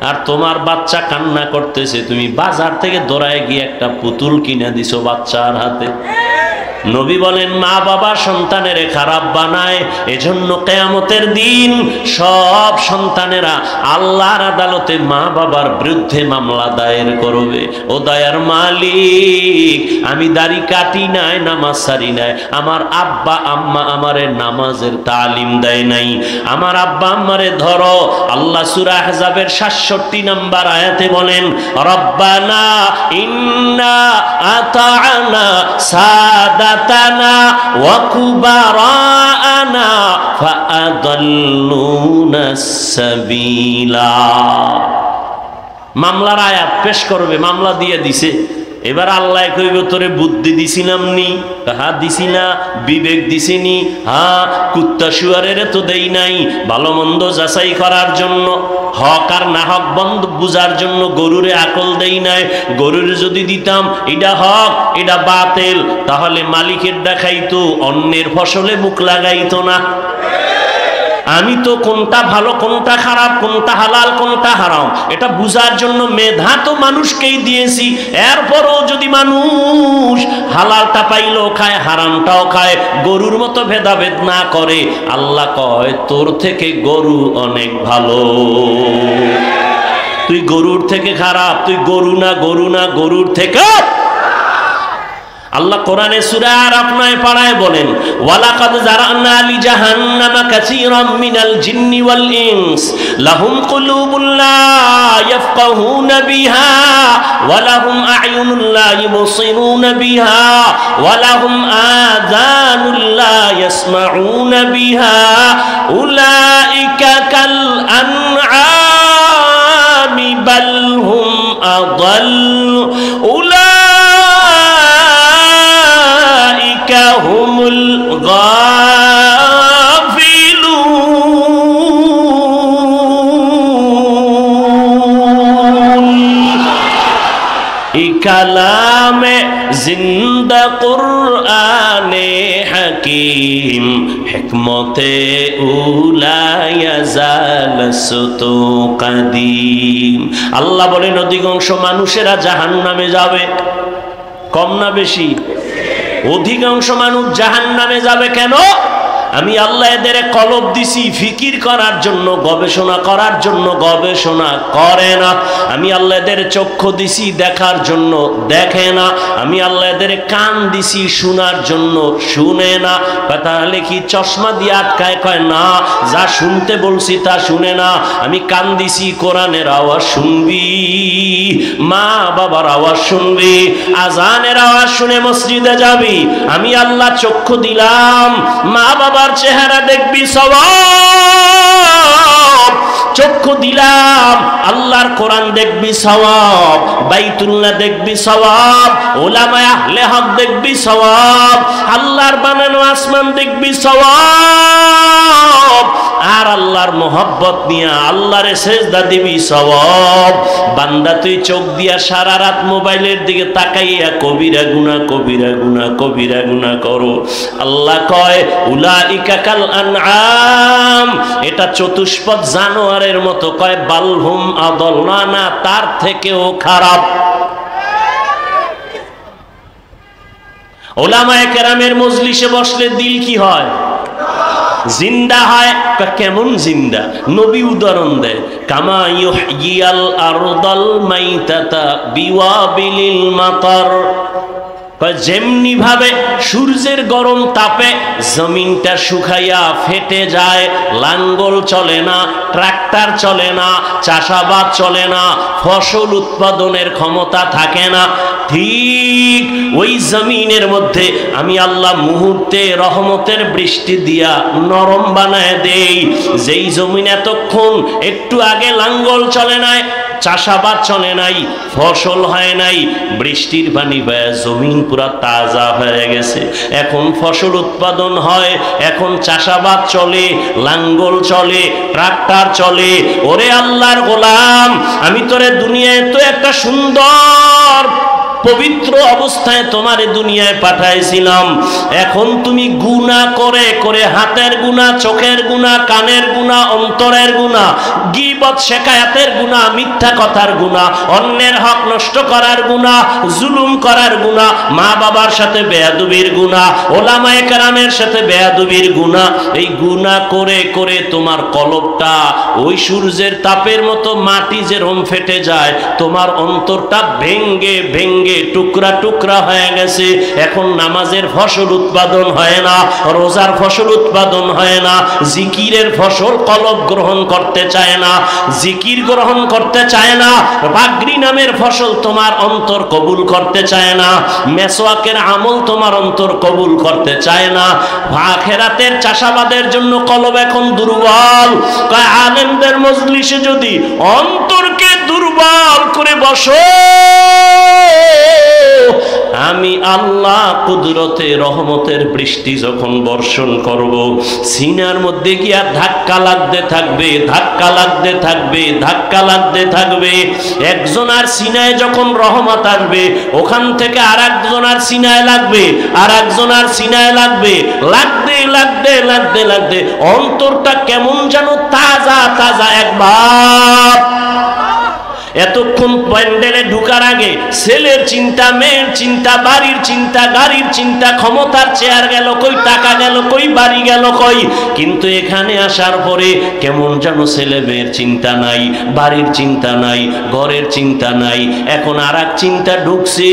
আর তোমার বাচ্চা কান্না করতেছে, তুমি বাজার থেকে দৌড়ায় গিয়ে একটা পুতুল কিনা দিছো বাচ্চার হাতে। নবী বলেন মা বাবা সন্তানের খারাপ বানায়। এজন্য কিয়ামতের দিন সব সন্তানেরা আল্লাহর আদালতে মা বাবার বিরুদ্ধে মামলা দায়ের করবে। ও দয়ার মালিক, আমি দাড়ি কাটি নাই, নামাজ সারি নাই, আমার আব্বা আম্মা আমারে নামাজের তালিম দেয় নাই, আমার আব্বা আম্মারে ধরো। আল্লাহ সূরা আহজাবের ৬৭ নম্বর আয়াতে বলেন রব্বানা ইন্না আতা'না সাদাতানা ওয়া কুবারানা ফাআদাল্লুনাস সাবিলা। মামলার আয়াত পেশ করবে, মামলা দিয়ে দিছে। এবার আল্লাহ কইবে তোরে বুদ্ধি দিছিলাম নি? হ্যাঁ দিছি না। বিবেক দিছিনি? হ্যাঁ। কুত্তা শুয়ারের তো দেই নাই ভালো মন্দ যাচাই করার জন্য, হক আর না হক বন্ধ বুঝার জন্য গরুরে আকল দেই নাই। গরুর যদি দিতাম এটা হক এটা বাতিল, তাহলে মালিকের দেখাইতো, অন্যের ফসলে মুখ লাগাইতো না। আমি তো কোনটা ভালো কোনটা খারাপ, কোনটা হালাল কোনটা হারাম এটা বুঝার জন্য মেধা তো মানুষকেই দিয়েছি। এরপরও যদি মানুষ হালালটা পাইলেও খায়, হারামটাও খায়, গরুর মতো ভেদাভেদ না করে, আল্লাহ কয় তোর থেকে গরু অনেক ভালো। তুই গরুর থেকে খারাপ, তুই গরু না, গরু না, গরুর থেকে। আল্লাহ কোরআনে সূরা আরাফ 9 পারায় বলেন ওয়ালাকাদ জারানা লি জাহান্নামা কাসীরাম মিনাল জিন্নি ওয়াল ইনস লাহুম কুলুবুন লা ইয়াফকাহুনা বিহা ওয়া লাহুম আ'য়ুনুন লা ইবসিরুনা বিহা ওয়া লাহুম আযানুন লা ইয়াসমাউনা বিহা উলাইকা কাল আনআমি বাল হুম আযাল হুমুল গাফিলুন। কালামে জিন্দা কুরআনে হাকিম হিকমতে উলা ইয়াজালসতু কাদিম। আল্লাহ বলেন অধিকাংশ মানুষেরা জাহান্নামে যাবে। কম না বেশি? অধিকাংশ মানুষ জাহান্নামে যাবে। কেন? আমি আল্লাহ এদের কলব দিছি ফিকির করার জন্য, গবেষণা করার জন্য, গবেষণা করে না। আমি আল্লাহ এদের চক্ষু দিছি দেখার জন্য, দেখে না। আমি আল্লাহ এদের কান দিছি শোনার জন্য, শুনে না। তাহলে কি চশমা দিয়ে আটকায়? কয় না, যা শুনতে বলছি তা শুনে না। আমি কান দিছি কোরআনের আওয়াজ শুনবি, মা বাবার আওয়াজ শুনবি, আজানের আওয়াজ শুনে মসজিদে যাবি। আমি আল্লাহ চক্ষু দিলাম, মা বাবা চেহারা দেখবি সওয়াব। চক্ষু দিলাম, আল্লাহর কোরআন দেখবি সওয়াব, বাইতুল্লাহ দেখবি সওয়াব, উলামায়ে আহলে হক দেখবি সওয়াব, আল্লাহর বানানো আসমান দেখবি সওয়াব। আর আল্লাহর মোহাব্বত নিয়ে আল্লাহরে সেজদা দিবি সওয়াব। বান্দা তুই চোখ দিয়া সারা রাত মোবাইলের দিকে তাকাইয়া কবিরা গুনাহ কবিরা গুনাহ কবিরা গুনাহ করো, আল্লাহ কয় উলাইকা কাল আনআম, এটা চতুষ্পদ জানোয়ারের মতো, কয় বালহুম আদল, না না তার থেকেও খারাপ। ওলামায়ে কেরামের মজলিসে বসলে দিল কি হয়? জিন্দা হয়। কেমন জিন্দা? নবী উদাহরণ দেয়, কামা ইউহয়িয়াল আরদাল মাইতাতা বিওয়াবিলিল মাতার, যেমনি ভাবে সূর্যের গরম তাপে জমিনটা শুকাইয়া ফেটে যায়, লাঙ্গল চলে না, ট্রাক্টর চলে না, চাষাবাদ চলে না, ফসল উৎপাদনের ক্ষমতা থাকে না, ঠিক ওই জমিনের মধ্যে আমি আল্লাহ মুহূর্তে রহমতের বৃষ্টি দিয়া নরম বানায় দেই। যেই জমিন এতক্ষণ একটু আগে লাঙ্গল চলে নাই, চাষাবাদ চলে নাই, ফসল হয় নাই, বৃষ্টির পানি বয়ে জমিন পুরা তাজা হয়ে গেছে, এখন ফসল উৎপাদন হয়, এখন চাষাবাদ চলে, লাঙ্গল চলে, ট্রাক্টর চলে। ওরে আল্লাহর গোলাম, আমি তোরে দুনিয়ায় তো একটা সুন্দর পবিত্র অবস্থায় তোমারে দুনিয়ায় পাঠাইছিলাম, এখন তুমি গুনাহ করে করে হাতের গুনাহ, চোখের গুনাহ, কানের গুনাহ, অন্তরের গুনাহ, গীবত শেকায়াতের গুনাহ, মিথ্যা কথার গুনাহ, অন্যের হক নষ্ট করার গুনাহ, জুলুম করার গুনাহ, মা বাবার সাথে বেয়াদবির গুনাহ, ওলামায়ে কেরামের সাথে বেয়াদবির গুনাহ, এই গুনাহ করে করে তোমার কলবটা ওই সূর্যের তাপের মতো মাটি যেরকম ফেটে যায়, তোমার অন্তরটা ভেঙ্গে ভেঙ্গে টুকরা টুকরা হয়ে গেছে। এখন নামাজের ফসল উৎপাদন হয় না, রোজার ফসল উৎপাদন হয় না, জিকিরের ফসল কলব গ্রহণ করতে চায় না, জিকির গ্রহণ করতে চায় না, পাগড়ি নামের ফসল তোমার অন্তর কবুল করতে চায় না, মেসওয়াকের আমল তোমার অন্তর কবুল করতে চায় না, আখিরাতের চাষাবাদের জন্য কলব এখন দুর্বল। কয় আলেমদের মজলিসে যদি অন্তরকে দুর্বল করে বসো, আমি আল্লাহ কুদরতে রহমতের বৃষ্টি যখন বর্ষণ করব, সিনার মধ্যে গিয়া ধাক্কা লাগতে থাকবে, ধাক্কা লাগতে থাকবে, ধাক্কা লাগতে থাকবে। একজনের সিনায় যখন রহমত আসবে, ওখান থেকে আর একজনের সিনায় লাগবে, আর একজনের সিনায় লাগবে, লাগতে লাগতে লাগতে লাগতে অন্তরটা কেমন যেন তাজা তাজা। একবার এতক্ষণ প্যান্ডেলে ঢুকার আগে ছেলের চিন্তা, মেয়ের চিন্তা, বাড়ির চিন্তা, গাড়ির চিন্তা, ক্ষমতার চেয়ার গেল কই, টাকা গেল কই, বাড়ি গেল কই, কিন্তু এখানে আসার পরে কেমন যেন ছেলে মেয়ের চিন্তা নাই, বাড়ির চিন্তা নাই, ঘরের চিন্তা নাই। এখন আর এক চিন্তা ঢুকছে,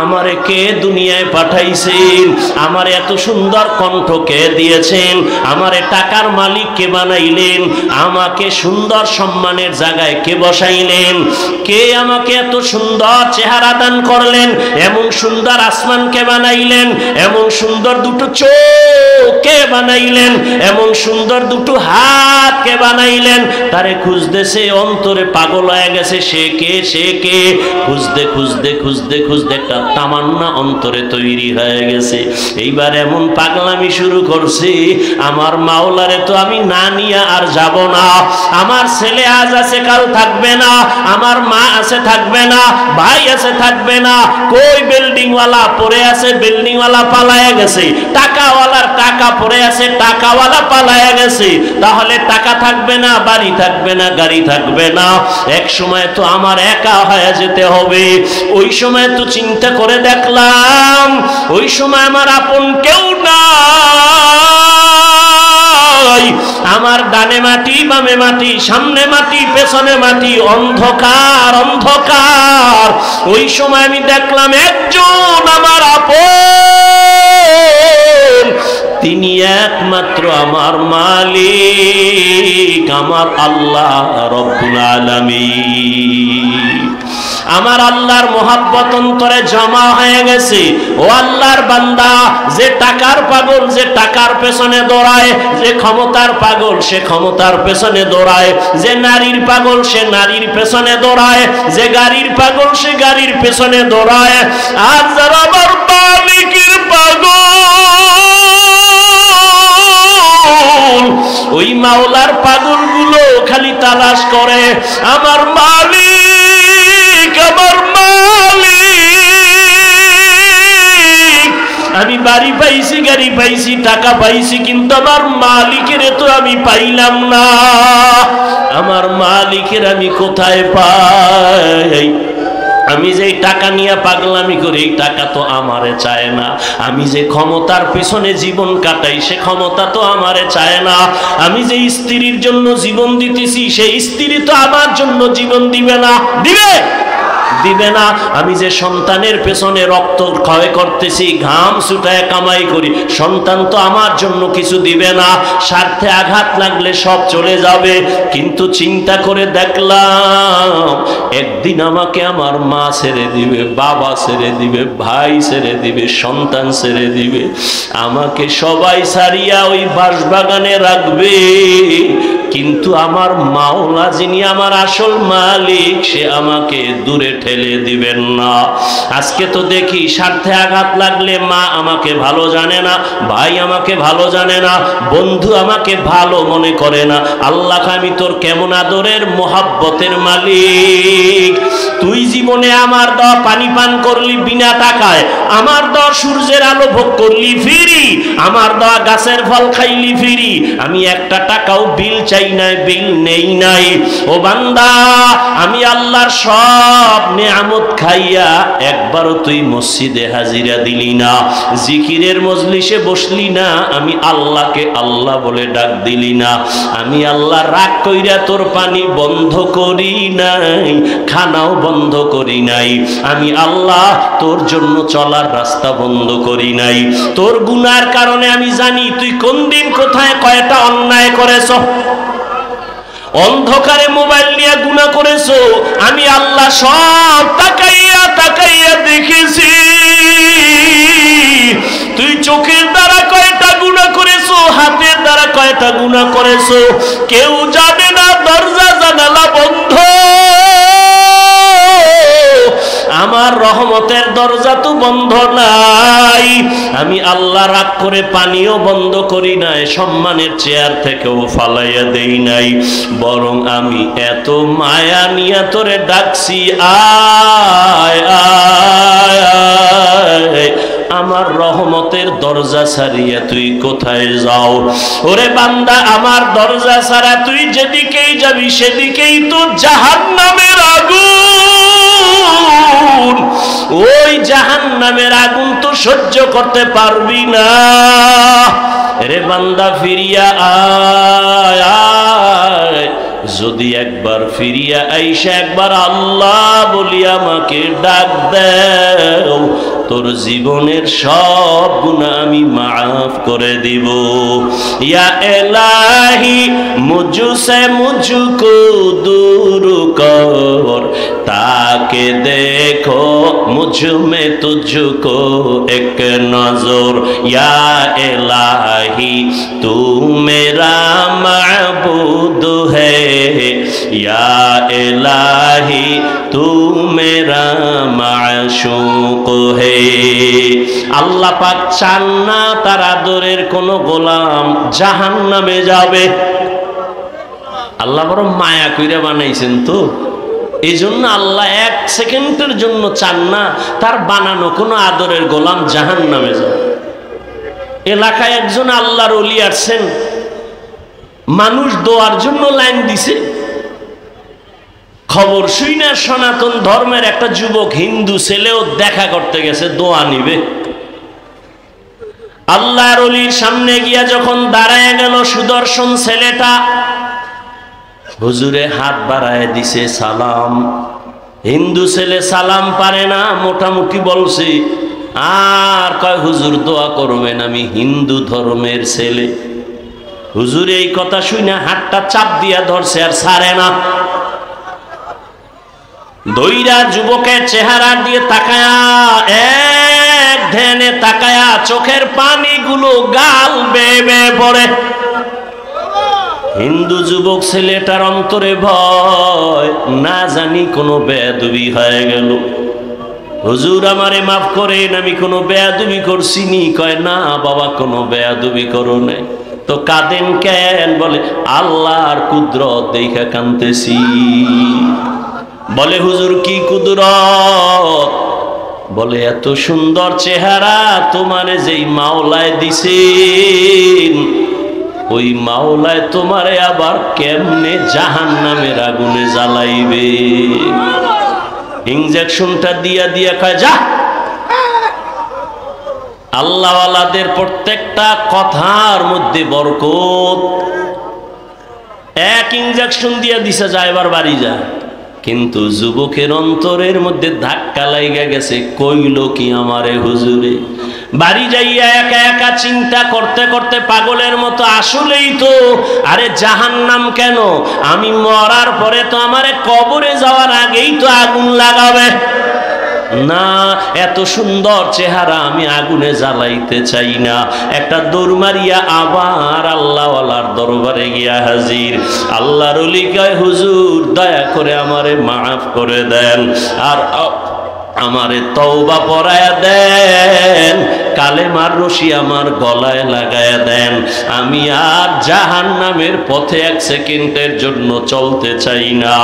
আমারে কে দুনিয়ায় পাঠাইছেন, আমার এত সুন্দর কণ্ঠ কে দিয়েছেন, আমারে টাকার মালিক কে বানাইলেন, আমাকে সুন্দর সম্মানের জায়গায় কে বসাইলেন, কে আমাকে এত সুন্দর চেহারা দান করলেন, এমন সুন্দর আসমান কে বানাইলেন, এমন সুন্দর দুটো চোখ কে বানাইলেন, এমন সুন্দর দুটো হাত কে বানাইলেন। তারে খুঁজতেছে, অন্তরে পাগল হয়ে গেছে, সে কে, সে কে, খুঁজতে খুঁজতে খুঁজতে খুঁজতে একটা তামান্না অন্তরে তৈরি হয়ে গেছে। এইবার এমন পাগলামি শুরু করছে, আমার মাওলারে তো আমি না নিয়ে আর যাব না, আমার ছেলে আজ আছে কাল থাকবে না, আমার মা আছে থাকবে না, ভাই আছে থাকবে না, কই বিল্ডিং ওয়ালা পড়ে আছে, বিল্ডিং ওয়ালা পালায়া গেছে, টাকাওয়ালার টাকা পড়ে আছে, টাকাওয়ালা পালায়া গেছে, তাহলে টাকা থাকবে না, বাড়ি থাকবে না, গাড়ি থাকবে না, এক সময় তো আমার একা হয়ে যেতে হবে। ওই সময় তো চিন্তা করে দেখলাম, ওই সময় আমার আপন কেউ না, আমার ডানে মাটি, বামে মাটি, সামনে মাটি, পেছনে মাটি, অন্ধকার অন্ধকার। ওই সময় আমি দেখলাম একজন আমার আপন, তিনি একমাত্র আমার মালিক, আমার আল্লাহ রব্বুল আলামিন। আমার আল্লাহর মোহাব্বত অন্তরে জমা হয়ে গেছে। ও আল্লাহর বান্দা, যে টাকার পাগল সে টাকার পেছনে দৌড়ায়, যে ক্ষমতার পাগল সে ক্ষমতার পেছনে দৌড়ায়, যে নারীর পাগল সে নারীর পেছনে দৌড়ায়, যে গাড়ির পাগল সে গাড়ির পেছনে দৌড়ায়। আর যারা আমার মালিকের পাগল, ওই মাওলার পাগলগুলো খালি তালাশ করে আমার মালিক, আমার মালিক। আমি বাড়ি পাইছি, গাড়ি পাইছি, টাকা পাইছি, কিন্তু আমার মালিকের তো আমি পাইলাম না। আমার মালিকের আমি কোথায় পাই? আমি যে টাকা নিয়ে পাগলামি করি, এই টাকা তো আমারে চায় না। আমি যে ক্ষমতার পিছনে জীবন কাটাই, সে ক্ষমতা তো আমারে চায় না। আমি যে স্ত্রীর জন্য জীবন দিতেছি, সেই স্ত্রী তো আমার জন্য জীবন দিবে না। দিবে? দিবে না। আমি যে সন্তানের পেছনে রক্ত ক্ষয় করতেছি, ঘাম ছুটায় কামাই করি, সন্তান তো আমার জন্য কিছু দিবে না। স্বার্থে আঘাত লাগলে সব চলে যাবে। কিন্তু চিন্তা করে দেখলাম একদিন আমাকে আমার মা ছেড়ে দিবে, বাবা ছেড়ে দিবে, ভাই ছেড়ে দিবে, সন্তান ছেড়ে দিবে। আমাকে সবাই ছাড়িয়া ওই বাঁশবাগানে রাখবে, কিন্তু আমার মাওলা যিনি আমার আসল মালিক, সে আমাকে দূরে ঠেলে দিবেন না। আজকে তো দেখি স্বার্থে আঘাত লাগলে মা আমাকে ভালো জানে না, ভাই আমাকে ভালো জানে না, বন্ধু আমাকে ভালো মনে করে না। আল্লাহ, আমি তোর কেমন আদরের মোহাব্বতের মালিক। তুই জীবনে আমার দেওয়া পানি পান করলি বিনা টাকায়, আমার দেওয়া সূর্যের আলো ভোগ করলি ফ্রি, আমার দেওয়া গাছের ফল খাইলি ফ্রি। আমি একটা টাকাও বিল চাই নাই, বিল নেই নাই। ও বান্দা, আমি আল্লাহর সব নেয়ামত খাইয়া একবারও তুই মসজিদে হাজিরা দিলি না, জিকিরের মজলিসে বসলি না, আমি আল্লাহকে আল্লাহ বলে ডাক দিলি না। আমি আল্লাহ রাগ কইরা তোর পানি বন্ধ করি নাই, খানাও বন্ধ করি নাই। আমি আল্লাহ তোর জন্য চলার রাস্তা বন্ধ করি নাই। তোর গুনার কারণে আমি জানি তুই কোন দিন কোথায় কয়টা অন্যায় করেছ। অন্ধকারে মোবাইল নিয়ে গুনাহ করেছো, আমি আল্লাহ সব তাকাইয়া তাকাইয়া দেখেছি। তুই চোখের দ্বারা কয়টা গুনাহ করেছো, হাতের দ্বারা কয়টা গুনাহ করেছো, কেউ জানে না। দরজা জানালা বন্ধ, আমার রহমতের দরজা তো বন্ধ নাই। আমি আল্লাহ রাগ করে পানিও বন্ধ করি নাই, সম্মানের চেয়ার থেকেও ফালাইয়া দেই নাই, বরং আমি এত মায়া নিয়ে তোরে ডাকছি, আয় আয় আয়। আমার রহমতের দরজা ছাড়িয়া তুই কোথায় যাও? ওরে বান্দা, আমার দরজা ছাড়া তুই যেদিকেই যাবি সেদিকেই তো জাহান্নামের আগুন। ওই জাহান্নামের আগুন তো সহ্য করতে পারবি না। রে বান্দা, ফিরিয়া আয় আয়। যদি একবার ফিরিয়া আইসা একবার আল্লাহ বলি আমাকে ডাক দেও, তোর জীবনের সব গুনাহ আমি মাফ করে দিব। ইয়া ইলাহি মুঝসে মুঝকো দূর কর, তাকে দেখো মুঝ মে তুঝকো এক নজর। ইয়া ইলাহি তু মেরা মাবুদ है, या इलाही तू मेरा माशूक है। আল্লাহ পাক চান না তার আদরের কোন গোলাম জাহান্নামে যাবে। আল্লাহ বড় মায়া কইরা বানাইছেন তো, এই জন্য আল্লাহ এক সেকেন্ডের জন্য চান না তার বানানো কোনো আদরের গোলাম জাহান্নামে যাবে। এলাকায় একজন আল্লাহর ওলি আসছেন, মানুষ দোয়ার জন্য লাইন দিছে। খবর শুই না সনাতন ধর্মের একটা যুবক হিন্দু ছেলেও দেখা করতে গেছে, দোয়া নিবে। আল্লাহর ওলির সামনে গিয়া যখন দাঁড়ায় গেল, সুদর্শন ছেলেটা হুজুরে হাত বাড়ায় দিছে সালাম। হিন্দু ছেলে সালাম পারে না, মোটামুটি বলছে, আর কয় হুজুর দোয়া করবেন, আমি হিন্দু ধর্মের ছেলে। হুজুর এই কথা শুনে হাতটা চাপ দিয়া ধরছে, আর ছাড়ে না। দইরা যুবকের চেহারা দিয়ে তাকায়া, এক ধ্যানে তাকায়া, চোখের পানিগুলো গাল বেয়ে বেয়ে পড়ে। হিন্দু যুবক ছেলেটার অন্তরে ভয়, না জানি কোনো বেয়াদবি হয়ে গেল। হুজুর আমারে মাফ করেন, আমি কোনো বেয়াদবি করছি নি? কয় না বাবা, কোনো বেয়াদবি করো নাই। তো কাঁদেন কেন? বলে আল্লাহর কুদরত দেখা কাঁদতেছি। বলে হুজুর কি কুদরত? বলে এত সুন্দর চেহারা তোমারে যেই মাওলায় দিছেন, ওই মাওলায় তোমারে আবার কেমনে জাহান্নামের আগুনে জ্বালাইবে। ইনজেকশনটা দিয়া দিয়া কয় যা। আল্লাহওয়ালাদের প্রত্যেকটা কথার মধ্যে বরকত। এক ইনজেকশন দিয়া দিছে যা, এবার বাড়ি যা। কিন্তু যুবকের অন্তরের মধ্যে ধাক্কা লাইগা গেছে, কইল কি আমারে হুজুরে? বাড়ি যাইয়া একা একা চিন্তা করতে করতে পাগলের মতো, আসলেই তো আরে জাহান্নাম কেন? আমি মরার পরে তো আমারে কবরে যাওয়ার আগেই তো আগুন লাগাবে না, এত সুন্দর চেহারা আমি আগুনে জ্বালাইতে চাই না। একটা দৌড় মারিয়া আবার আল্লাহওয়ালার দরবারে গিয়া হাজির। আল্লাহর ওলি কয় হুজুর দয়া করে আমারে মাফ করে দেন, আর আমারে তওবা পড়ায়া দেন, কালেমার রশি আমার গলায় লাগায়া দেন। আমি আর জাহান্নামের পথে এক সেকেন্ডের জন্য চলতে চাই না।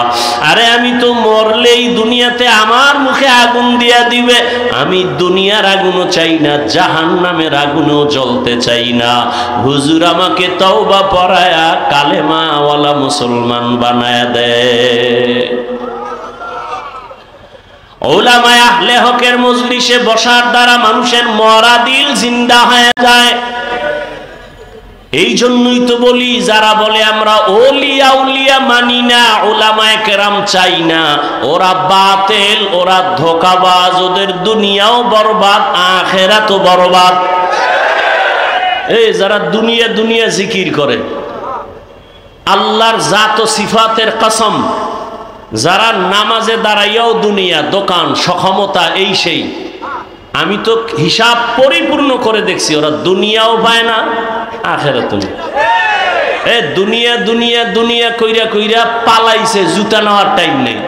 আরে আমি তো মরলেই দুনিয়াতে আমার মুখে আগুন দিয়া দিবে। আমি দুনিয়ার আগুনও চাই না, জাহান্নামের আগুনও জ্বলতে চাই না। হুজুর আমাকে তওবা পড়ায়া কালেমাওয়ালা মুসলমান বানায়া দেয়। উলামায়ে আহলে হকের মজলিসে বসার দ্বারা মানুষের মরা দিল জিন্দা হয়ে যায়। এই জন্যই তো বলি, যারা বলে আমরা ওলিয়া উলিয়া মানি না, উলামায়ে কেরাম চাই না, ওরা বাতিল, ওরা ধোঁকাবাজ, ওদের দুনিয়াও বরবাদ আখিরাতও বরবাদ। এই যারা দুনিয়া দুনিয়া জিকির করে, আল্লাহর জাত ও সিফাতের কসম, যারা নামাজে দাঁড়াইয়াও দুনিয়া, দোকান, সক্ষমতা, এই সেই, আমি তো হিসাব পরিপূর্ণ করে দেখছি, ওরা দুনিয়াও পায় না আখিরাতও না। দুনিয়া দুনিয়া দুনিয়া কইরা কইরা পালাইছে, জুতা নেওয়ার টাইম নেই,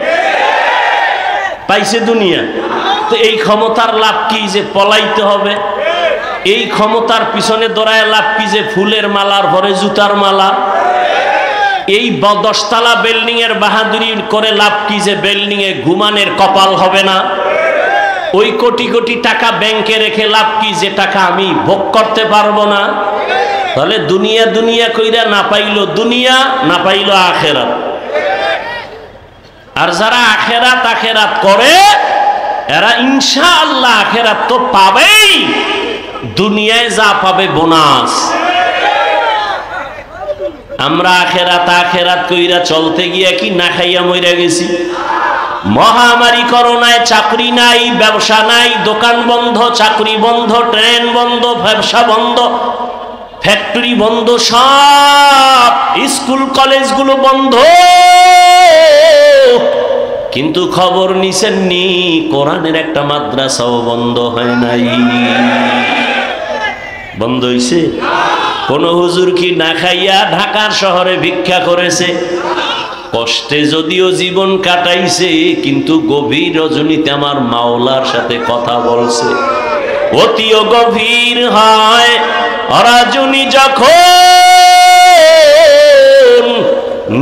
পাইছে দুনিয়া। তো এই ক্ষমতার লাভ কি যে পলাইতে হবে? এই ক্ষমতার পিছনে দৌড়ায় লাভ কি যে ফুলের মালার পরে জুতার মালা? এই 10তলা বিল্ডিং এর বাহাদুরি করে লাভ কি যে বিল্ডিং এ ঘুমানের কপাল হবে না? ওই কোটি কোটি টাকা ব্যাংকে রেখে লাভ কি যে টাকা আমি ভোগ করতে পারবো না? তাহলে দুনিয়া দুনিয়া কইরা না পাইলো দুনিয়া, না পাইলো আখেরাত। আর যারা আখেরাত আখেরাত করে, এরা ইনশাআল্লাহ আখেরাত তো পাবেই, দুনিয়ায় যা পাবে বোনাস। আমরা আখেরাত আখেরাত কইরা চলতে গিয়া কি না খাইয়া মইরা গেছি। মহামারী করোনায় চাকরি নাই, ব্যবসা নাই, দোকান বন্ধ, চাকরি বন্ধ, ট্রেন বন্ধ, ব্যবসা বন্ধ, ফ্যাক্টরি বন্ধ, সব স্কুল কলেজগুলো বন্ধ। কিন্তু খবর নিছেননি, কোরআনের একটা মাদ্রাসাও বন্ধ হয় নাই। বন্ধ হইছে? কোন হুজুর কি না খাইয়া ঢাকার শহরে ভিক্ষা করেছে? কষ্টে যদিও জীবন কাটাইছে, কিন্তু গভীর রজনীতে আমার মাওলার সাথে কথা বলছে। অতিও গভীর হয় রজনী যখন,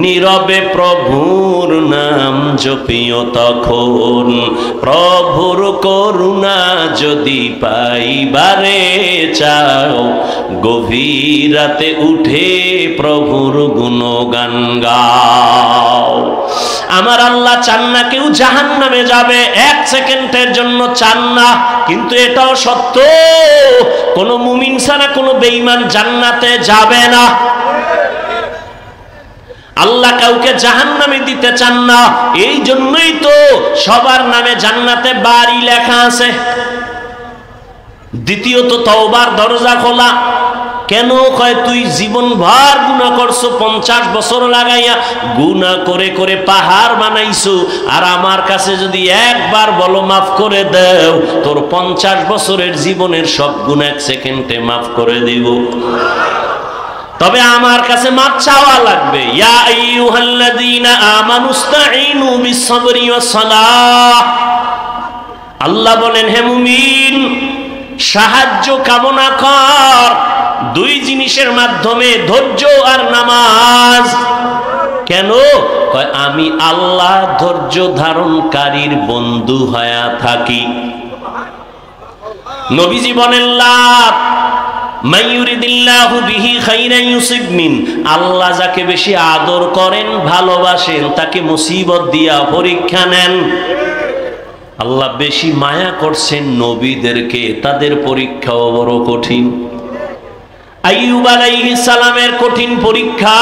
নীরবে প্রভুর নাম জপিও তখন। প্রভুর করুণা যদি পাইবারে চাও, গভীর রাতে উঠে প্রভুর গুণগান গাও। আমার আল্লাহ চান না কেউ জাহান্নামে যাবে, এক সেকেন্ডের জন্য চান না। কিন্তু এটাও সত্য, কোন মুমিন ছাড়া কোন বেঈমান জান্নাতে যাবে না। আল্লাহ কাউকে জাহান্নামে দিতে চান না, এই জন্যই তো সবার নামে জান্নাতে বাড়ি লেখা আছে। দ্বিতীয়ত তওবার দরজা খোলা। কেন? কয় তুই জীবন ভর গুনাহ করছো, 50 বছর লাগাইয়া গুনাহ করে করে পাহাড় বানাইছো, আর আমার কাছে যদি একবার বলো মাফ করে দাও, তোর 50 বছরের জীবনের সব গুনাহ 1 সেকেন্ডে মাফ করে দিব। তবে আমার কাছে মাপ চাওয়া লাগবে। ইয়া আইয়ুহাল্লাযীনা আমানুস্তাঈনু বিস-সাবরি ওয়াস-সালাহ। আল্লাহ বলেন, হে মুমিন, সাহায্য কামনা কর দুই জিনিসের মাধ্যমে, ধৈর্য আর নামাজ। কেন? কয় আমি আল্লাহ ধৈর্য ধারণকারীর বন্ধু হয়ে থাকি। নবীজি বলেন আল্লাহ যাকে বেশি আদর করেন, ভালোবাসেন, তাকে মুসিবত দিয়া পরীক্ষা নেন। আল্লাহ বেশি মায়া করছেন নবীদেরকে, তাদের পরীক্ষাও বড় কঠিন। আইয়ুব আলাইহিস সালামের কঠিন পরীক্ষা,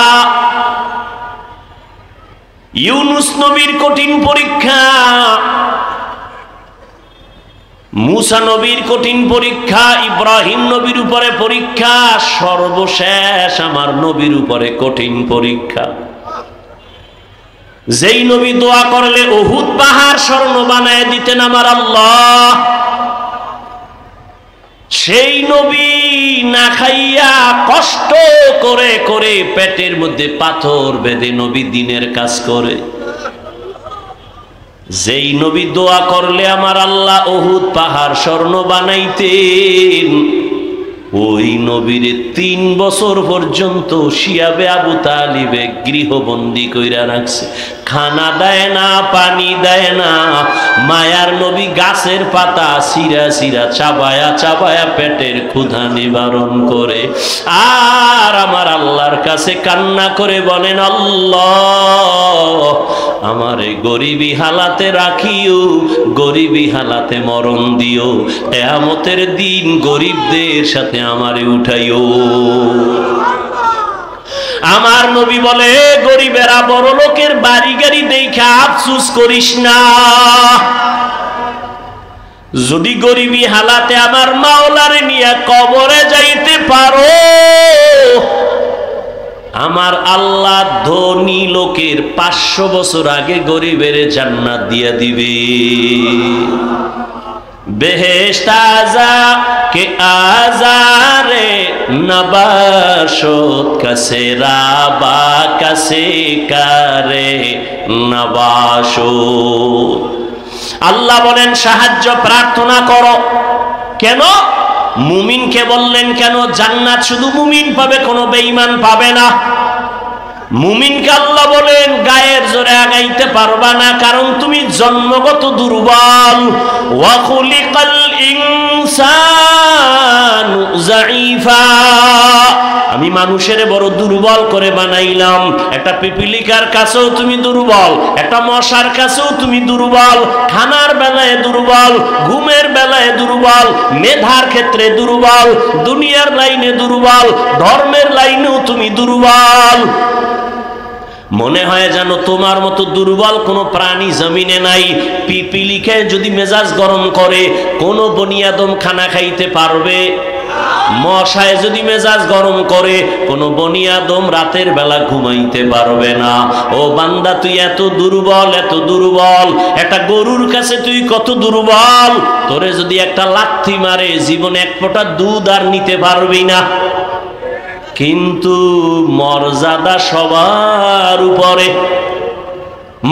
ইউনুস নবীর কঠিন পরীক্ষা, মুসা নবীর কঠিন পরীক্ষা, ইব্রাহিম নবীর উপরে পরীক্ষা, সর্বশেষ আমার নবীর উপরে কঠিন পরীক্ষা। যেই নবী দোয়া করলে উহুদ পাহাড় স্বর্ণ বানায় দিতেন আমার আল্লাহ, সেই নবী না খাইয়া কষ্ট করে করে পেটের মধ্যে পাথর বেঁধে নবী দিনের কাজ করে। যেই নবী দোয়া করলে আমার আল্লাহ উহুদ পাহাড় স্বর্ণ বানাইতেন, ওই নবীর 3 বছর পর্যন্ত শিয়াবে আবু তালিবে গৃহবন্দী কইরা রাখছে। খানা দেয় না, পানি দেয় না। মায়ার নবী গাছের পাতা সিরা সিরা চাবায়া চাবায়া পেটের ক্ষুধা নিবারণ করে। আর আমার আল্লাহর কাছে কান্না করে বলেন, আল্লাহ আমারে গরিবী হালাতে রাখিও, গরিবী হালাতে মরণ দিও, কিয়ামতের দিন গরিবদের সাথে আমারে উঠাইও। আমার নবী বলে, গরিবেরা বড় লোকের বাড়ি গাড়ি দেখা আফসোস করিস না। যদি গরিবী হালাতে আমার মাওলারে নিয়ে কবরে যাইতে পারো, আমার আল্লাহ ধনী লোকের 500 বছর আগে গরিবের জান্নাত দিয়া দিবে। বেহেশত আজা কে আজারে নবাশত কাছে রাবা কাছে কারে নবাশত। আল্লাহ বলেন সাহায্য প্রার্থনা করো। কেন? মুমিনকে বললেন কেন? জান্নাত শুধু মুমিন পাবে, কোনো বেঈমান পাবে না। মুমিনকে আল্লাহ বলেন গায়ের জোরে আগাইতে পারবা না, কারণ তুমি জন্মগত দুর্বল। ওয়া খুলিকাল ইনসানু যায়ীফা, আমি মানুষের বড় দুর্বল করে বানাইলাম। একটা পিপিলিকার কাছেও তুমি দুর্বল, একটা মশার কাছেও তুমি দুর্বল। খানার বেলায় দুর্বল, ঘুমের বেলায় দুর্বল, মেধার ক্ষেত্রে দুর্বল, দুনিয়ার লাইনে দুর্বল, ধর্মের লাইনেও তুমি দুর্বল। মনে হয় যেন তোমার মতো দুর্বল কোনো প্রাণী জমিনে নাই। পিপিলিকায় যদি মেজাজ গরম করে, কোন বনি আদম খানা খাইতে পারবে? মশায় যদি মেজাজ গরম করে, কোন বনি আদম রাতের বেলা ঘুমাইতে পারবে না। ও বান্দা, তুই এত দুর্বল, এত দুর্বল। একটা গরুর কাছে তুই কত দুর্বল। তোরে যদি একটা লাথি মারে, জীবনে এক ফোঁটা দুধ আর নিতে পারবি না। কিন্তু মর্যাদা সবার উপরে।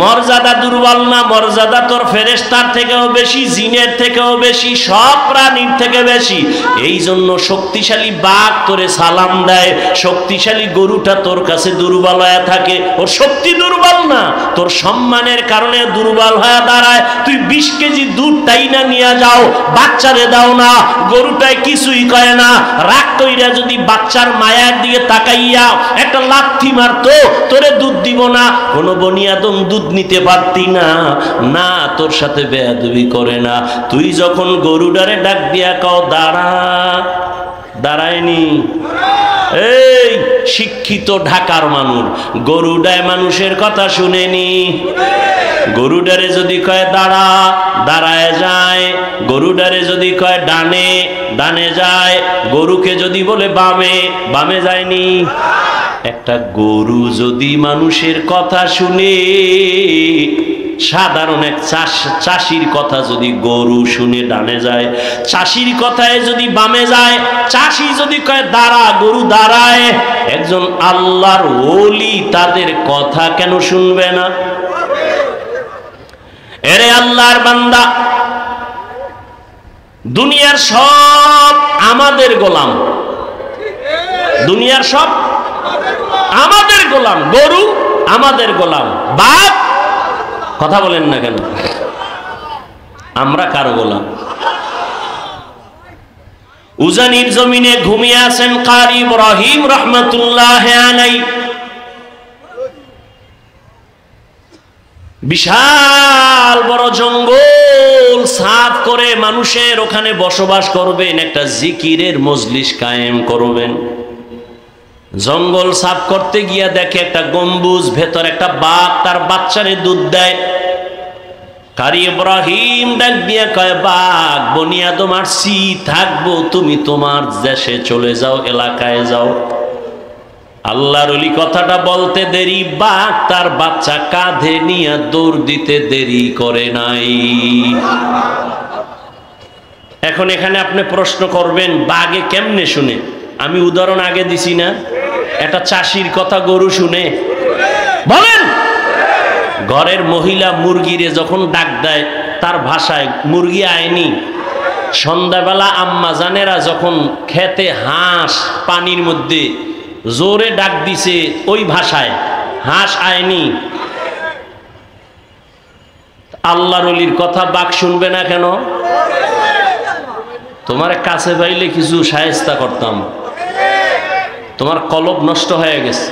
মর্যাদা দুর্বল না, মর্যাদা তোর ফেরেশতার থেকেও বেশি, জিনের থেকেও বেশি, সব প্রাণীর থেকে বেশি। এই জন্য শক্তিশালী বাঘ তোরে সালাম দেয়, শক্তিশালী গরুটা তোর কাছে দুর্বল হয়ে থাকে। ওর শক্তি দুর্বল না, তোর সম্মানের কারণে দুর্বল হয়ে দাঁড়ায়। তুই 20 কেজি দুধ টাইনা নিয়ে যাও, বাচ্চারে দাও না, গরুটায় কিছুই কয় না। রাগ কইরা যদি বাচ্চার মায়ার দিকে তাকাইয়া একটা লাথি মারতো, তোরে দুধ দিব না। কোন বনি আদম দুধ নিতে পারতি না। না, তোর সাথে বেয়াদবি করে না। তুই যখন গরুডারে ডাক দিয়া কও দাঁড়া, দাঁড়ায়নি। এই শিক্ষিত ঢাকার মানুষ গরুডায় মানুষের কথা শুনেনি। গরুডারে যদি কয় দাঁড়া, দাঁড়ায় যায়। গরুডারে যদি কয় ডানে, ডানে যায়। গরুকে যদি বলে বামে, বামে যায়নি। একটা গরু যদি মানুষের কথা শুনে, সাধারণ এক চাষির কথা যদি গরু শুনে ডানে যায়, চাষির কথায় যদি বামে যায়, চাষি যদি কয় দাঁড়া, গরু দাঁড়ায়। একজন আল্লাহর ওলি তাদের কথা কেন শুনবে না? এরে আল্লাহর বান্দা, দুনিয়ার সব আমাদের গোলাম। দুনিয়ার সব আমাদের গোলাম, গরু আমাদের গোলাম, বাঘ কথা বলেন না কেন, আমরা কার গোলাম? উজানির জমিনে ঘুমিয়ে আছেন কারি ইব্রাহিম রহমাতুল্লাহ আলাইহি। বিশাল বড় জঙ্গল সাফ করে মানুষের ওখানে বসবাস করবেন, একটা জিকিরের মজলিস কায়েম করবেন। জঙ্গল সাফ করতে গিয়া দেখে একটা গম্বুজ, ভেতর একটা বাঘ তার বাচ্চারে দুধ দেয়। কারি ইব্রাহিম ডাক দিয়া কয়, বাঘ বনিয়া তোমার সি থাকবো, তুমি তোমার দেশে চলে যাও, এলাকায় যাও। আল্লাহর ওলি কথাটা বলতে দেরি, বাঘ তার বাচ্চা কাঁধে নিয়ে দৌড় দিতে দেরি করে নাই। এখন এখানে আপনি প্রশ্ন করবেন, বাঘে কেমনে শুনে? আমি উদাহরণ আগে দিছি না, একটা চাষির কথা গরু শুনে? বলেন, ঘরের মহিলা মুরগিরে যখন ডাক দেয় তার ভাষায়, মুরগি আয়নি। সন্ধ্যাবেলা আম্মা জানেরা যখন খেতে হাঁস পানির মধ্যে জোরে ডাক দিছে ওই ভাষায়, হাঁস আয়নি। আল্লাহর ওলির কথা বাঘ শুনবে না কেন? তোমার কাছে পাইলে কিছু শায়েস্তা করতাম, তোমার কলব নষ্ট হয়ে গেছে,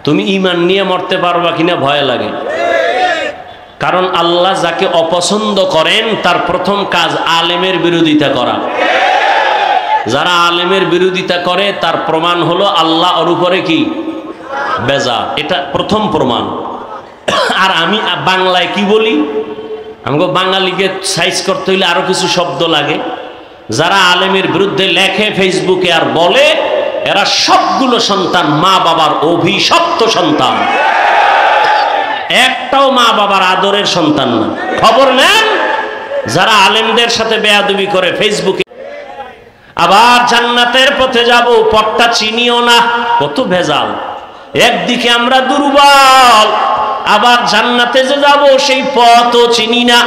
তুমি ঈমান নিয়ে মরতে পারবা কিনা ভয় লাগে। কারণ আল্লাহ যাকে অপছন্দ করেন তার প্রথম কাজ আলেমের বিরোধিতা করা। যারা আলেমের বিরোধিতা করে তার প্রমাণ হলো আল্লাহ ওর উপরে কি বেজা, এটা প্রথম প্রমাণ। আর আমি বাংলায় কি বলি, আমাকে বাঙালিকে সাইজ করতে হইলে আরো কিছু শব্দ লাগে। যারা আলেমের বিরুদ্ধে লেখে ফেসবুকে আর বলে, এরা সবগুলো সন্তান মা বাবার অভিশপ্ত সন্তান, একটাও মা বাবার আদরের সন্তান না। খবর নেন যারা আলেমদের সাথে বেয়াদবি করে ফেসবুকে। আবার জান্নাতের পথে যাব, পথটা চিনিও না, কত ভেজাল। একদিকে আমরা দুর্বল, আবার জান্নাতে যে যাব সেই পথও চিনি না,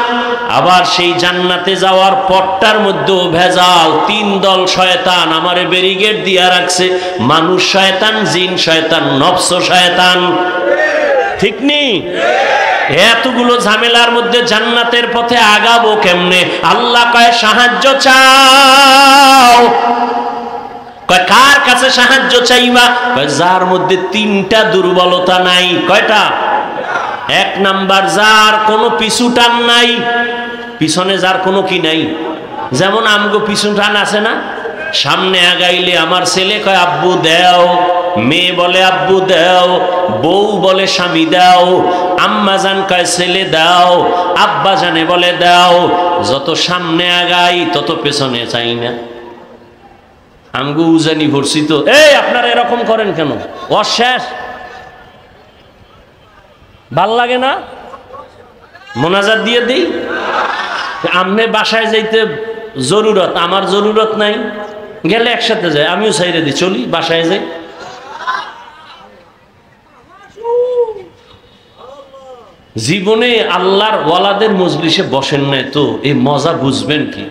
আবার সেই জান্নাতে যাওয়ার পথটার মধ্যেও ভেজাল। তিন দল শয়তান আমারে ব্যারিকেড দিয়া রাখছে, মানুষ শয়তান, জিন শয়তান, নফস শয়তান। ঠিক নেই? এতগুলো ঝামেলার মধ্যে জান্নাতের পথে আগাবো কেমনে? আল্লাহ কয় সাহায্য চাও। কয় কার কাছে সাহায্য চাইবা? কয় যার মধ্যে তিনটা দুর্বলতা নাই। কয়টা? এক নাম্বার, যার কোনো পিছু টান নাই, পিছনে যার কোনো কি নাই। যেমন আমগো পিছু টান আছে না, সামনে আগাইলে আমার ছেলে কয় আব্বু দেও, মেয়ে বলে আব্বু দেও, বউ বলে স্বামী দাও, আম্মা জান কয় ছেলে দাও, আব্বা জানে বলে দাও। যত সামনে আগাই তত পেছনে চাই না। আমগো উজানি ভরছি তো। এই আপনারা এরকম করেন কেন? অশেষ ভাল লাগে না? মোনাজাত দিয়ে দিই। আমনে বাসায় যাইতে জরুরত, আমার জরুরত নাই, গেলে একসাথে যায়, আমিও সাইরে দিই, চলি বাসায় যাই। জীবনে আল্লাহর ওয়ালাদের মজলিসে বসেন নাই তো এই মজা বুঝবেন কি?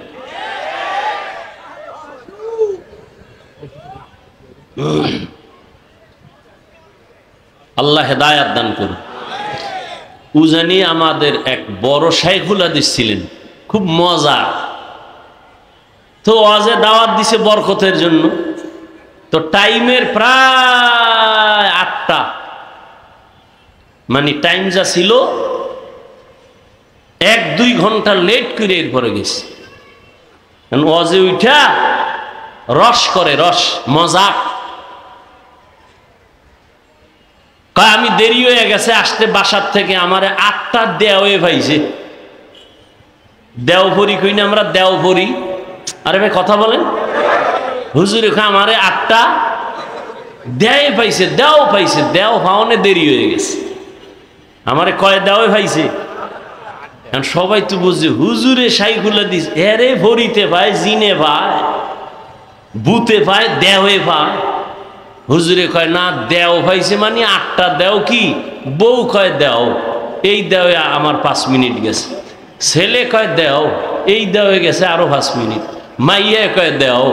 আল্লাহ হেদায়াত দান করুন। উজানি আমাদের এক বড় শাইখুল হাদিস ছিলেন, খুব মজা। তো ওয়াজে দাওয়াত দিছে বরকতের জন্য। তো টাইমের প্রায় 8টা, মানে টাইম যা ছিল 1-2 ঘন্টা লেট করে এরপরে গেছে। ওয়াজে উঠা রস করে, রস মজা। কয় আমি দেরি হয়ে গেছে আসতে বাসার থেকে, আমারে 8টা দেওয়ে ভাইছে। দেওভরি কই না আমরা, দেওভরি। আরে ভাই কথা বলেন। হুজুরে কয় আমারে 8টা দেয় পাইছে, দেও পাইছে, দেও পাওনে দেরি হয়ে গেছে। আমারে কয় দেওয়ে ভাইছে। সবাই তো বুঝছে হুজুরে শাইখুল হাদিস, এরে ভরিতে ভাই, জিনে ভাই, বুতে ভাই, দেওয়ে ভাই। হুজুরে কয় না, দেও ভাইছে মানে 8টা দেও কি? বউ কয় দেও, এই দেওয়ে আমার 5 মিনিট গেছে। ছেলে কয় দেও, এই দেওয়ে গেছে আরো 5 মিনিট। মাইয়া কয় দেও,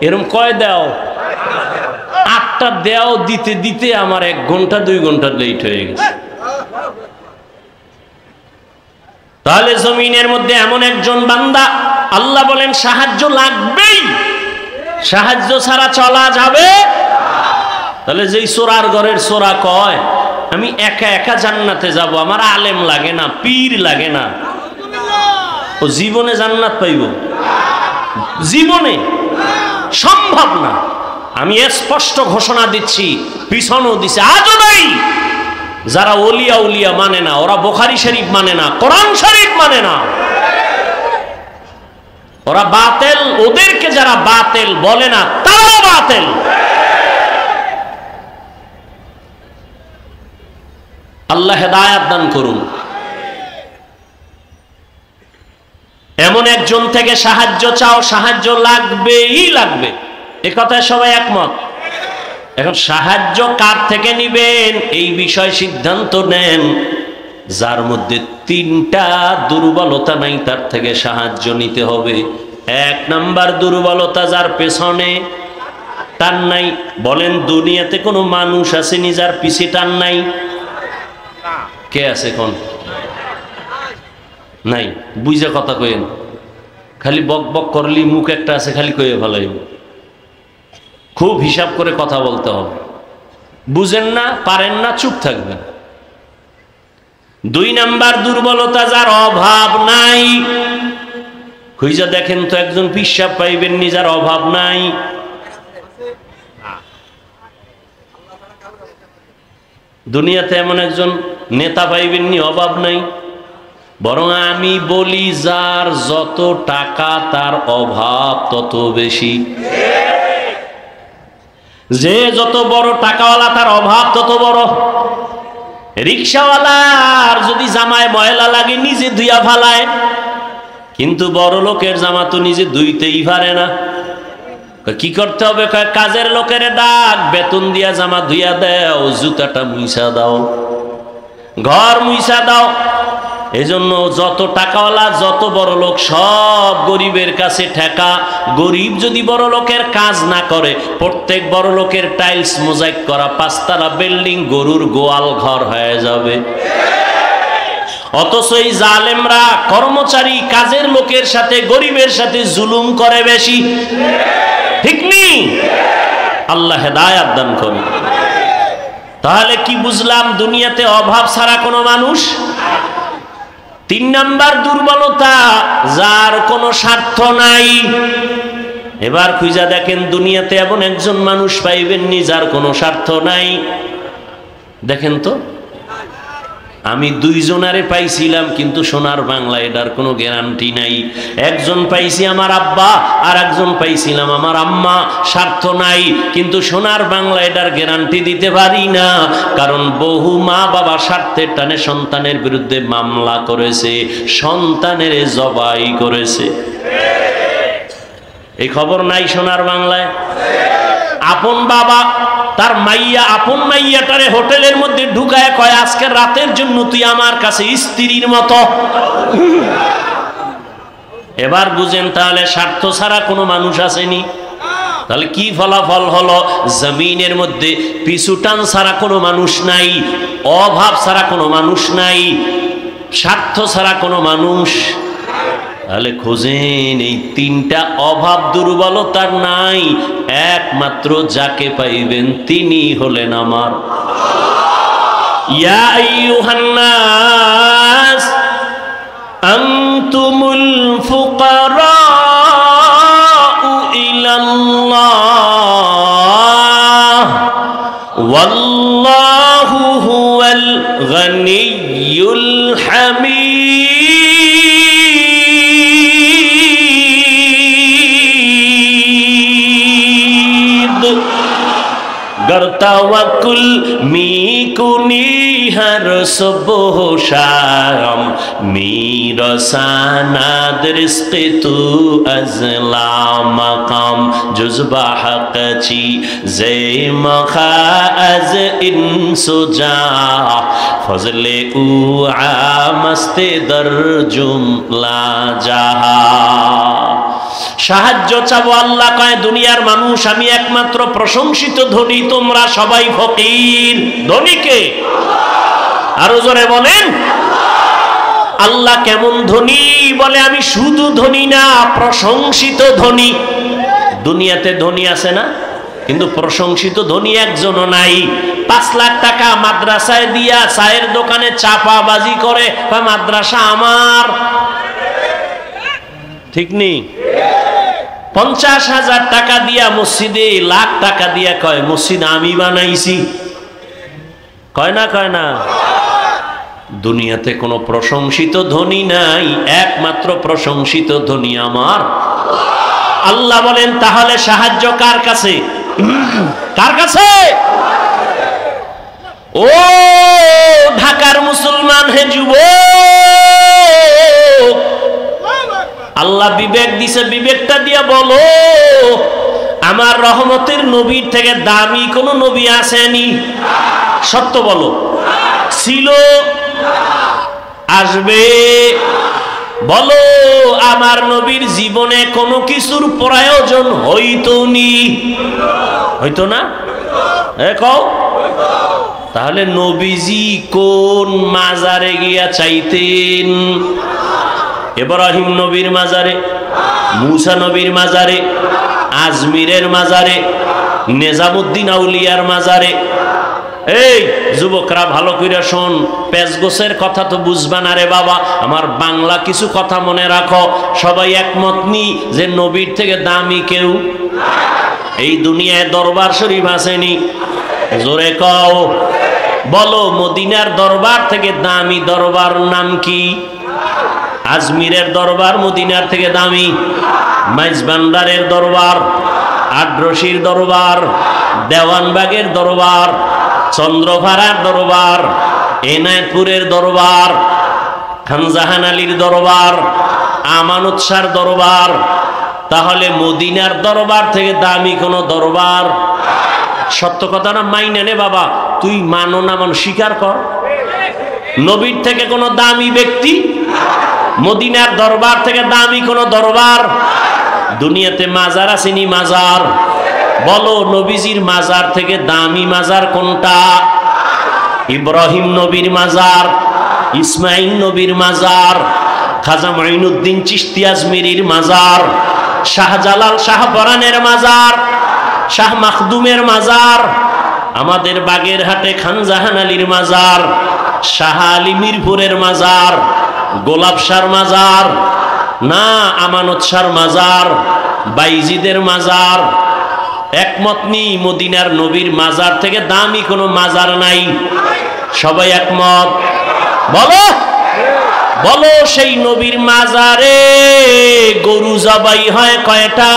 এরম কয় দেও। 8টা দেও দিতে দিতে আমার 1 ঘন্টা 2 ঘন্টা লেট হয়ে গেছে। তাহলে জমিনের মধ্যে এমন একজন বান্দা, আল্লাহ বলেন সাহায্য লাগবেই, সাহায্য ছাড়া চলা যাবে। তাহলে যেই চোরার ঘরের চোরা কয় আমি একা একা জান্নাতে যাব, আমার আলেম লাগে না, পীর লাগে না, ও জীবনে জান্নাত পাইব? জীবনে সম্ভব না। আমি স্পষ্ট ঘোষণা দিচ্ছি, পিছনেও দিছে, আজও নাই। যারা ওলিয়া উলিয়া মানে না, ওরা বুখারী শরীফ মানে না, কোরআন শরীফ মানে না, ওরা বাতিল। ওদেরকে যারা বাতিল বলে না তারাও বাতিল। আল্লাহ হেদায়েত দান করুন। এমন একজন থেকে সাহায্য চাও, সাহায্য লাগবেই লাগবে, এ কথায় সবাই একমত। এখন সাহায্য কার থেকে নিবেন এই বিষয় সিদ্ধান্ত নেন। যার মধ্যে 3টা দুর্বলতা নাই তার থেকে সাহায্য নিতে হবে। 1 নাম্বার দুর্বলতা, যার পেছনে টান নাই। বলেন দুনিয়াতে কোনো মানুষ আসেনি যার পিছে টান নাই? কে আছে কোন? নাই। বুঝে কথা কইেন, খালি বক বক করলি মুখ একটা আছে খালি কইয়ে ভালাইব। খুব হিসাব করে কথা বলতে হবে। বুঝেন না, পারেন না, চুপ থাকবেন। 2 নাম্বার দুর্বলতা, যার অভাব নাই। খুঁজে দেখেন তো একজন পিশাব পাইবেন নি যার অভাব নাই? দুনিয়াতে এমন একজন নেতা পাইবেন নি অভাব নাই? বরং আমি বলি যার যত টাকা তার অভাব তত বেশি। যে যত বড় টাকাওয়ালা তার অভাব তত বড়। রিকশাওয়ালার যদি জামায় ময়লা লাগে নিজে ধুইয়া ফালায়, কিন্তু বড় লোকের জামা তো নিজে ধুইতেই পারে না। কি করতে হবে? কাজের লোকের ডাক, বেতন দিয়া জামা ধুইয়া দাও, জুতাটা মুইসা দাও, ঘর মুইসা দাও। এজন্য যত টাকাওয়ালা যত বড় লোক সব গরিবের কাছে ঠেকা। গরিব যদি বড় লোকের কাজ না করে, প্রত্যেক বড় লোকের টাইলস মোজাইক করা 5 তলা বিল্ডিং গরুর গোয়াল ঘর হয়ে যাবে। অথচ এই জালেমরা কর্মচারী কাজের লোকের সাথে গরিবের সাথে জুলুম করে বেশি। ঠিক নেই? আল্লাহ হেদায়েত দান করুন। তাহলে কি বুঝলাম? দুনিয়াতে অভাব ছাড়া কোনো মানুষ। 3 নাম্বার দুর্বলতা, যার কোনো স্বার্থ নাই। এবার খুঁজা দেখেন দুনিয়াতে এমন একজন মানুষ পাইবেন নি যার কোনো স্বার্থ নাই। দেখেন তো, আমি 2 জনারে পাইছিলাম, কিন্তু সোনার বাংলা এটার কোনো গ্যারান্টি নাই। একজন পাইছি আমার আব্বা, আর একজন পাইছিলাম আমার আম্মা। স্বার্থ নাই, কিন্তু সোনার বাংলা এটার গ্যারান্টি দিতে পারি না। কারণ বহু মা বাবা স্বার্থের টানে সন্তানের বিরুদ্ধে মামলা করেছে, সন্তানের জবাই করেছে। এই খবর নাই সোনার বাংলায়? আপন বাবা তার মাইয়া, আপন মাইয়াটারে হোটেলের মধ্যে ঢুকায় কয় আজকে রাতের জন্য তুই আমার কাছে স্ত্রীর মতো। এবার বুঝেন তাহলে স্বার্থ ছাড়া কোনো মানুষ আসেনি। তাহলে কি ফলাফল হলো? জমিনের মধ্যে পিছু টান ছাড়া কোনো মানুষ নাই, অভাব ছাড়া কোনো মানুষ নাই, স্বার্থ ছাড়া কোনো মানুষ। তাহলে খোঁজেন এই 3টা অভাব দুর্বলতার নাই, একমাত্র যাকে পাইবেন তিনি হলেন আমার। ইয়া আইয়ুহান নাস আনতুমুল ফুকারাউ ইলাল্লাহ ওয়াল্লাহু হুয়াল গনিয়্যুল হামিদ। गर तवक्कुल मी कुनी हर सुबह शाम मीरा सानाद रिस्क तू अज़ला मकाम जुज़बा हक़ची ज़े मखा अज़ इंसुजा फज़ले उ आमस्ते दर जुमला जहा। সাহায্য চাবো। আল্লাহ কয় দুনিয়ার মানুষ আমি একমাত্র প্রশংসিত ধনী, তোমরা সবাই ফকির। ধনীকে আরো জোরে বলেন। আল্লাহ কেমন ধনী? বলে আমি শুধু ধনী না, প্রশংসিত ধনী। দুনিয়াতে ধনী আছে না, কিন্তু প্রশংসিত ধনী একজনও নাই। 5 লাখ টাকা মাদ্রাসায় দিয়া চায়ের দোকানে চাপাবাজি করে, মাদ্রাসা আমার, ঠিক নেই। 50,000 টাকা দিয়া মসজিদে, লাখ টাকা দিয়া কয় মসজিদ আমি বানাইছি, কয় না কয় না। দুনিয়াতে কোনো প্রশংসিত ধনী নাই, একমাত্র প্রশংসিত ধনী আমার আল্লাহ। বলেন তাহলে সাহায্য কার কাছে? কার কাছে? ও ঢাকার মুসলমান, হে যুবক, আল্লাহ বিবেক দিছে, বিবেকটা দিয়া বলো আমার রহমতের নবীর থেকে দামি কোন নবী আসেনি? সত্য বলো। ছিল? আসবে? বলো আমার নবীর জীবনে কোনো কিছুর প্রয়োজন হইতো নি? হইতো না? কও। তাহলে নবীজি কোন মাজারে গিয়া চাইতেন? ইব্রাহিম নবীর মাজারে, মুসা নবীর মাজারে, আজমিরের মাজারে, নিজামুদ্দিন আউলিয়ার মাজারে। এই যুবকরা ভালো কইরা শোন, পেজগোছের কথা তো বুঝবা না রে বাবা, আমার বাংলা কিছু কথা মনে রাখো। সবাই একমত নি যে নবীর থেকে দামি কেউ এই দুনিয়ায় দরবার শরীফ আসেনি? জোরে কও। বলো মদিনার দরবার থেকে দামি দরবার নাম কি? আজমিরের দরবার মদিনার থেকে দামি? মাইজবান্ডারের দরবার, আড্রসির দরবার, দেওয়ানবাগের দরবার, চন্দ্রভাড়ার দরবার, এনায়তপুরের দরবার, খানজাহান আলীর দরবার, আমানত শাহর দরবার। তাহলে মদিনার দরবার থেকে দামি কোন দরবার? সত্য কথা না মাইনে নে বাবা, তুই মানো না মান স্বীকার কর। নবীর থেকে কোন দামি ব্যক্তি? মদিনার দরবার থেকে দামি কোন দরবার? দুনিয়াতে মাজার আসেনি? মাজার বলো নবীজির মাজার থেকে দামি মাজার কোনটা? ইব্রাহিম নবীর মাজার, ইসমাইল নবীর মাজার, খাজা মাইনুদ্দিন চিশতি আজমিরির মাজার, শাহজালাল শাহপরানের মাজার, শাহ মাখদুমের মাজার, আমাদের বাগেরহাটে খানজাহান আলীর মাজার, শাহ আলী মিরপুরের মাজার, গোলাপ শাহর মাজার না, আমানত শাহর মাজার, বাইজিদের মাজার। একমত নি মদিনার নবীর মাজার থেকে দামি কোনো মাজার নাই? সবাই একমত? বলো বলো সেই নবীর মাজারে গরু জবাই হয় কয়টা?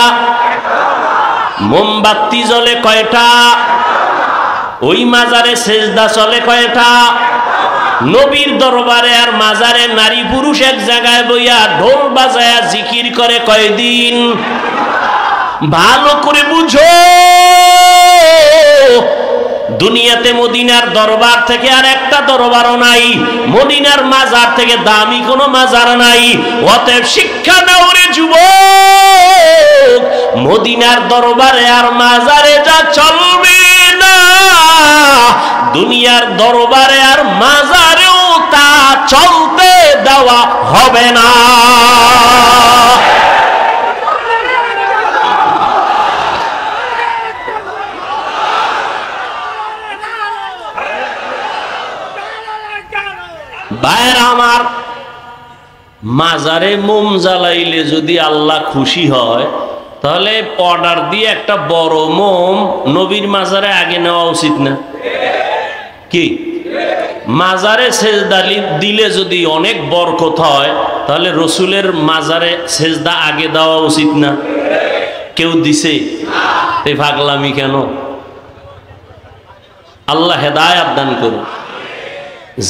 মোমবাতি জ্বলে কয়টা? ওই মাজারে সেজদা চলে কয়টা? নবীর দরবারে আর মাজারে নারী পুরুষ এক জায়গায় বইয়া ঢোল বাজায়া জিকির করে কয়দিন? ভালো করে বুঝো, দুনিয়াতে মদিনার দরবার থেকে আর একটা দরবারও নাই, মদিনার মাজার থেকে দামি কোনো মাজার নাই। অতএব শিক্ষা নাও রে যুবক, মদিনার দরবারে আর মাজারে যা চলবে না, দুনিয়ার দরবারে আর মাজারেও তা চলতে দেওয়া হবে না। ভাইয়ের আমার, মাজারে মোম জ্বালাইলে যদি আল্লাহ খুশি হয়, তাহলে অর্ডার দিয়ে একটা বড় মোম নবীর মাজারে আগে নেওয়া উচিত না কি? মাজারে সেজদা দিলে যদি অনেক বরকত হয়, তাহলে রসুলের মাজারে সেজদা আগে দেওয়া উচিত না? কেউ দিছে? এই পাগলামি কেন? আল্লাহ হেদায়েত দান করুন।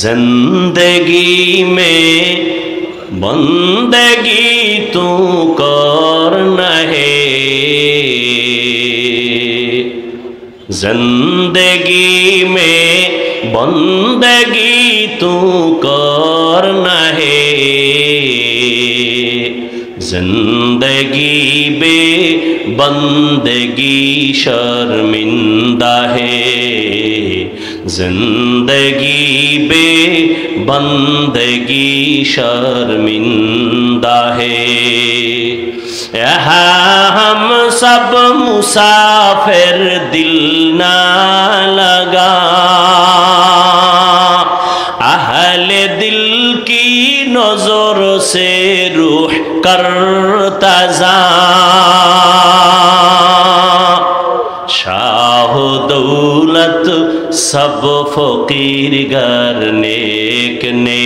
जिंदगी में बंदगी तू करना है, जिंदगी में बंदगी तू करना है, जिंदगी बे बंदगी शर्मिंदा है, जिंदगी बे बंदगी शर्मिंदा है। यहाँ हम सब मुसाफिर, दिल ना लगा, अहले दिल की नजर से रूह करता जा, शाह दौलत सब फकीर गर नेक ने,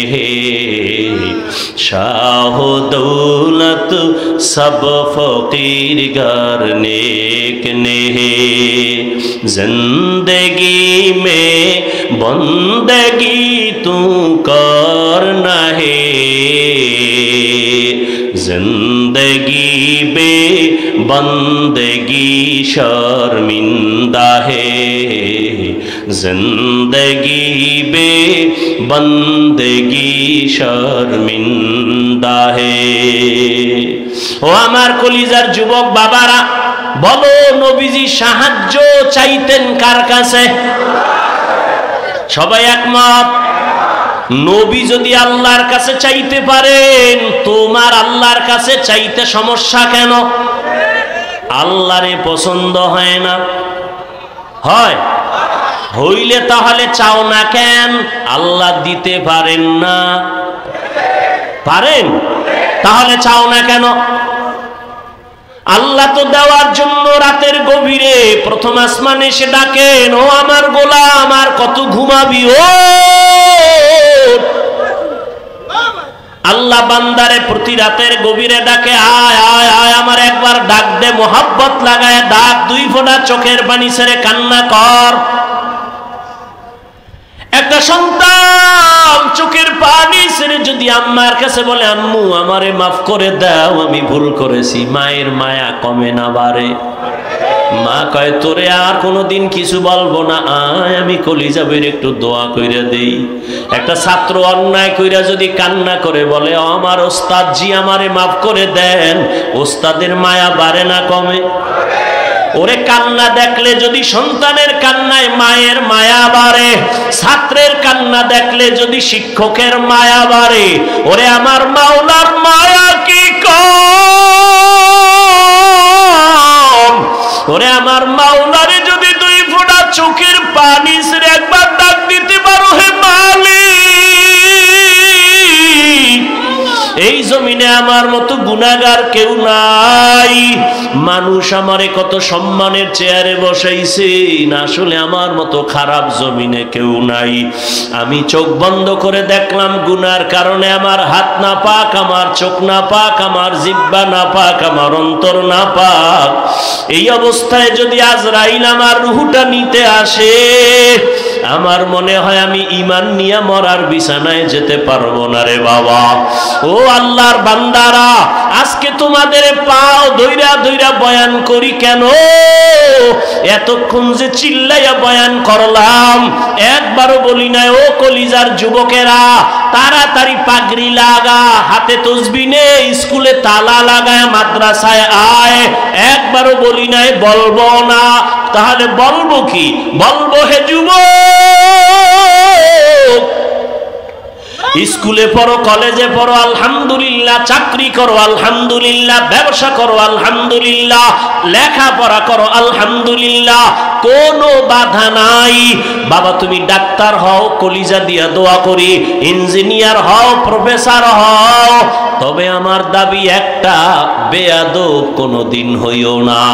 शाह दौलत सब फकीर गर नेक ने, जिंदगी में बंदगी तू करना है, जिंदगी बे बंदगी शर्मिंदा है, जिंदगी बे बंदगी शर्मिंदा है। ও আমার কলিজার যুবক বাবারা, বলো নবীজি সাহায্য চাইতেন কার কাছে? সবাই একমত? নবী যদি আল্লাহর কাছে চাইতে পারেন, তোমার আল্লাহর কাছে চাইতে সমস্যা কেন? আল্লাহরে পছন্দ হয় না? হয়? হইলে তাহলে চাও না কেন? আল্লাহ দিতে পারেন না? পারেন? তাহলে চাও না কেন? আল্লাহ তো দেওয়ার জন্য রাতের গভীরে প্রথম আসমানে এসে ডাকেন, ও আমার গোলাম আর কত ঘুমাবি, ও আল্লাহ বান্দারে প্রতি রাতের গভীরে ডাকে, আয় আয় আয়, আমার একবার ডাক দে, মোহাব্বত লাগায় ডাক, দুই ফোঁটা চোখের পানি ছেড়ে কান্না কর। একটা সন্তান চোখের পানি ছেড়ে যদি আম্মার কাছে বলে, আম্মু আমারে মাফ করে দাও, আমি ভুল করেছি, মায়ের মায়া কমে না বাড়ে? মা কয়, তোরে আর কোনোদিন কিছু বলবো না, আয় আমি কলিজাবের একটু দোয়া কইরা দেই। একটা ছাত্র অন্যায় কইরা যদি কান্না করে বলে, আমার ওস্তাদ জি আমারে মাফ করে দেন, ওস্তাদের মায়া বাড়ে না কমে? ওরে কান্না দেখলে যদি সন্তানের কান্নায় মায়ের মায়া বাড়ে, ছাত্রের কান্না দেখলে যদি শিক্ষকের মায়া বাড়ে, ওরে আমার মাওলার মায়া কি কম? ওরে আমার মাওলারে যদি দুই ফোঁটা চোখের পানি ছেড়ে একবার ডাক দিতে পারো, হে মালিক, এই জমিনে আমার মতো গুনাহগার কেউ নাই। মানুষ আমারে কত সম্মানের চেয়ারে বসাইছে, না আসলে আমার মতো খারাপ জমিনে কেউ নাই। আমি চোখ বন্ধ করে দেখলাম গুনার কারণে আমার হাত না পাক, আমার চোখ না পাক, আমার জিহ্বা না পাক, আমার অন্তর না পাক। এই অবস্থায় যদি আজরাইল আমার রূহটা নিতে আসে, আমার মনে হয় আমি ঈমান নিয়ে মরার বিছানায় যেতে পারবো না রে বাবা। ও আল্লাহর বান্দারা, আজকে তোমাদের পাও ধইরা ধইরা বয়ান করি কেন? এতক্ষণ যে চিল্লাইয়া বয়ান করলাম, একবারও বলি নাই ও কলিজার যুবকেরা তাড়াতাড়ি পাগড়ি লাগা, হাতে তসবিহ নে, স্কুলে তালা লাগায় মাদ্রাসায় আয়। একবারও বলি নাই বলবো না। তাহলে বলবো কি? বলবো হে যুবক, স্কুলে পড়ো, কলেজে পড়ো আলহামদুলিল্লাহ, চাকরি করো আলহামদুলিল্লাহ, ব্যবসা করো আলহামদুলিল্লাহ, লেখাপড়া করো আলহামদুলিল্লাহ, কোনো বাধা নাই। বাবা তুমি ডাক্তার হও, কলিজা দিয়া দোয়া করি, ইঞ্জিনিয়ার হও, প্রফেসর হও, তবে আমার দাবি একটা, বেয়াদব কোনোদিন হইও না।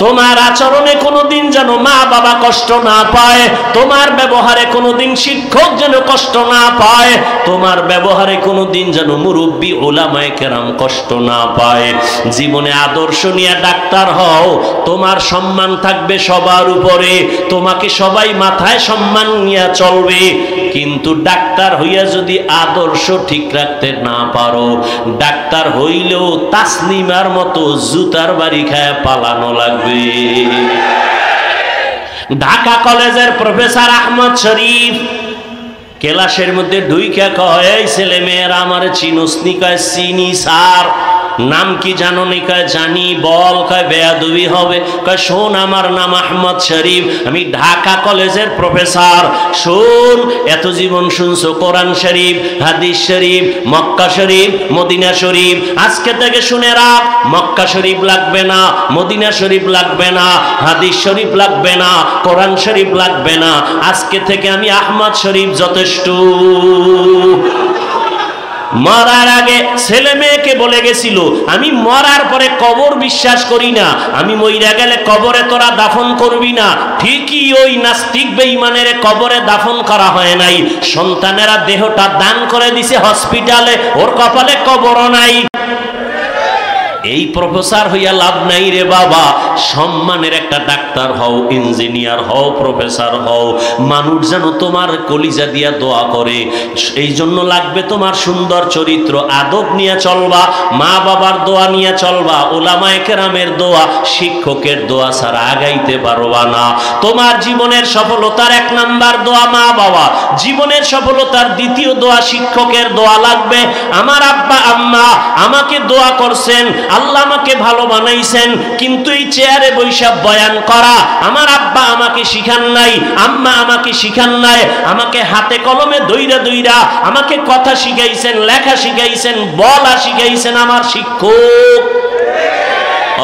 তোমার আচরণে কোনোদিন যেন মা বাবা কষ্ট না পায়, তোমার ব্যবহারে কোনোদিন শিক্ষক যেন কষ্ট না পায়, তোমার ব্যবহারে কোনোদিন যেন মুরব্বী ওলামায়ে কেরাম কষ্ট না পায়। জীবনে আদর্শ নিয়ে ডাক্তার হও, তোমার সম্মান থাকবে সবার উপরে, তোমাকে সবাই মাথায় সম্মান নিয়ে চলবে। কিন্তু ডাক্তার হইয়া যদি আদর্শ ঠিক রাখতে না পারো, ডাক্তার হইলেও তাসলিমার মতো জুতার বাড়ি খায় পালানো লাগবে। ঢাকা কলেজের প্রফেসর আহমদ শরীফ ক্লাসের মধ্যে ঢুইকা কয়, এই ছেলে মেয়েরা আমার চিনুসনি? কয় চিনি স্যার। নাম কি জানো নি? কয় জানি। বল। কয় বেয়াদবি হবে। কয় শোন, আমার নাম আহমদ শরীফ, আমি ঢাকা কলেজের প্রফেসর। শোন, এত জীবন শুনছো কোরআন শরীফ, হাদিস শরীফ, মক্কা শরীফ, মদিনা শরীফ। আজকে থেকে শুনে রাখ, মক্কা শরীফ লাগবে না, মদিনা শরীফ লাগবে না, হাদিস শরীফ লাগবে না, কোরআন শরীফ লাগবে না। আজকে থেকে আমি আহমদ শরীফ যথেষ্ট। মরার আগে ছেলে মেয়েকে বলে গেছিল, আমি মরার পরে কবর বিশ্বাস করি না, আমি মইরা গেলে কবরে তোরা দাফন করবি না। ঠিকই ওই নাস্তিক বেঈমানের কবরে দাফন করা হয় নাই, সন্তানেরা দেহটা দান করে দিছে হসপিটালে, ওর কপালে কবরও নাই। এই প্রফেসর হইয়া লাভ নাই রে বাবা। সম্মানের একটা ডাক্তার হও, ইঞ্জিনিয়ার হও, প্রফেসর হও, মানুষ যেন তোমার কলিজা দিয়া দোয়া করে। এই জন্য লাগবে তোমার সুন্দর চরিত্র, আদব নিয়ে চলবা, মা বাবার দোয়া নিয়ে চলবা, উলামায়ে কেরামের দোয়া, শিক্ষকের দোয়া ছাড়া আগাইতে পারবা না। তোমার জীবনের সফলতার 1 নাম্বার দোয়া মা বাবা, জীবনের সফলতার দ্বিতীয় দোয়া শিক্ষকের দোয়া লাগবে। আমার আব্বা আম্মা আমাকে দোয়া করছেন, আল্লাহ আমাকে ভালো বানাইছেন, কিন্তু এই চেয়ারে বৈশাখ বয়ান করা আমার আব্বা আমাকে শিখান নাই, আম্মা আমাকে শিখান নাই। আমাকে হাতে কলমে দইরা দইরা আমাকে কথা শিখাইছেন, লেখা শিখাইছেন, বলা শিখাইছেন আমার শিক্ষক।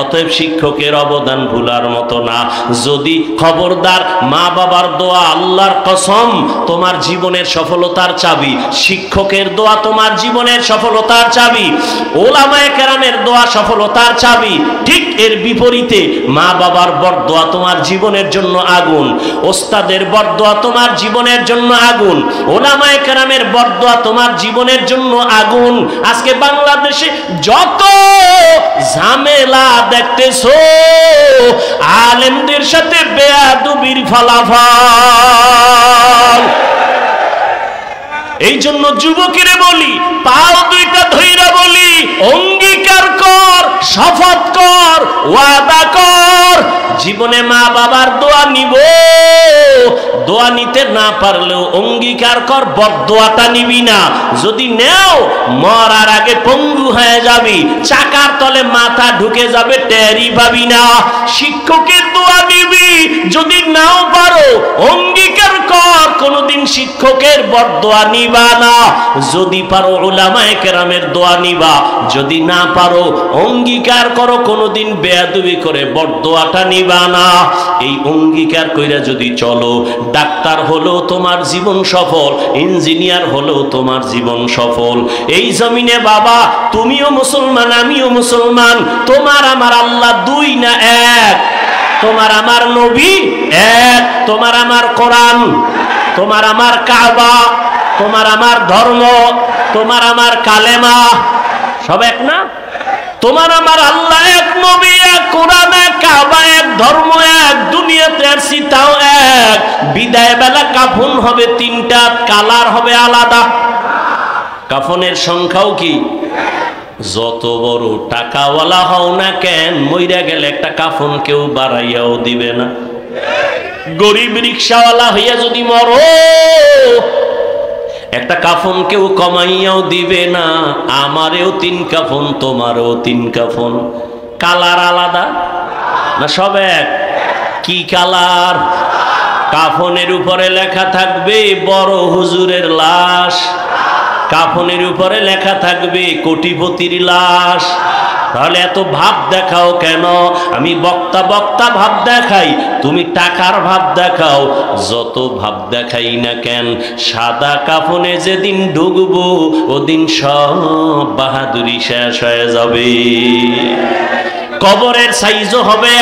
অতএব শিক্ষকের অবদান ভুলার মতো না। যদি খবরদার, মা বাবার দোয়া আল্লাহর কসম তোমার জীবনের সফলতার চাবি, শিক্ষকের দোয়া তোমার জীবনের সফলতার চাবি, ওলামায়ে কেরামের দোয়া সফলতার চাবি। ঠিক এর বিপরীতে মা বাবার বরদোয়া তোমার জীবনের জন্য আগুন, ওস্তাদের বরদোয়া তোমার জীবনের জন্য আগুন, ওলামায়ে কেরামের বরদোয়া তোমার জীবনের জন্য আগুন। আজকে বাংলাদেশে যত ঝামেলা দেখতেছো, আলেমদের সাথে বেয়াদবির ফলাফল। এই জন্য যুবকেরে বলি, পাও দুইটা ধইরা বলি, অঙ্গীকার কর, শপথ কর, ওয়াদা কর, জীবনে মা বাবার দোয়া নিব। দোয়া নিতে না পারলেও অঙ্গীকার কর, বদদোয়াটা নিবি না। যদি নেও, মরার আগে পঙ্গু হয়ে যাবি, চাকার তলে মাথা ঢুকে যাবে, টেরই পাবি না। শিক্ষকের দোয়া নিবি, যদি নাও পারো অঙ্গীকার কর, কোনদিন শিক্ষকের বদদোয়া নিবা না। যদি পারো উলামায়ে কেরামের দোয়া নিবা, যদি না পারো অঙ্গীকার করো, কোনদিন বেয়াদবি করে বদদোয়াটা নিবা না। এই অঙ্গীকার কইরা যদি চলো, ডাক্তার হলেও তোমার জীবন সফল, ইঞ্জিনিয়ার হলেও তোমার জীবন সফল। এই জমিনে বাবা তুমিও মুসলমান, আমিও মুসলমান, তোমার আমার আল্লাহ 2 না 1, তোমার আমার নবী 1, তোমার আমার কোরআন, তোমার আমার কাবা, তোমার আমার ধর্ম, তোমার আমার কালেমা, সব এক না? তোমার আমার আল্লাহ 1, নবী 1, কোরআন 1, কাবা 1, ধর্ম 1, দুনিয়াতে আসছি তাও 1। বিদায় বেলা কাফন হবে 3টা, কালার হবে আলাদা। কাফনের সংখ্যাও কি? যত বড় টাকাওয়ালা হও না কেন, মইরা গেলে একটা কাফন কেউ বাড়াইয়াও দিবে না। গরিব রিকশাওয়ালা হইয়া যদি মরো, একটা কাফন কেউ কমাইয়াও দিবে না। আমারেও 3 কাফন, তোমারও 3 কাফন। কালার আলাদা না সব এক? কি কালার? কাফনের উপরে লেখা থাকবে বড় হুজুরের লাশ, কাফনের উপরে লেখা থাকবে কোটিপতির লাশ। তাহলে এত ভাব দেখাও কেন? আমি বক্তা বক্তা ভাব দেখাই, তুমি টাকার ভাব দেখাও। যত ভাব দেখাই না কেন, সাদা কাফনে যেদিন ঢুকবো ওদিন সব বাহাদুরি শেষ হয়ে যাবে। কবরের সাইজও হবে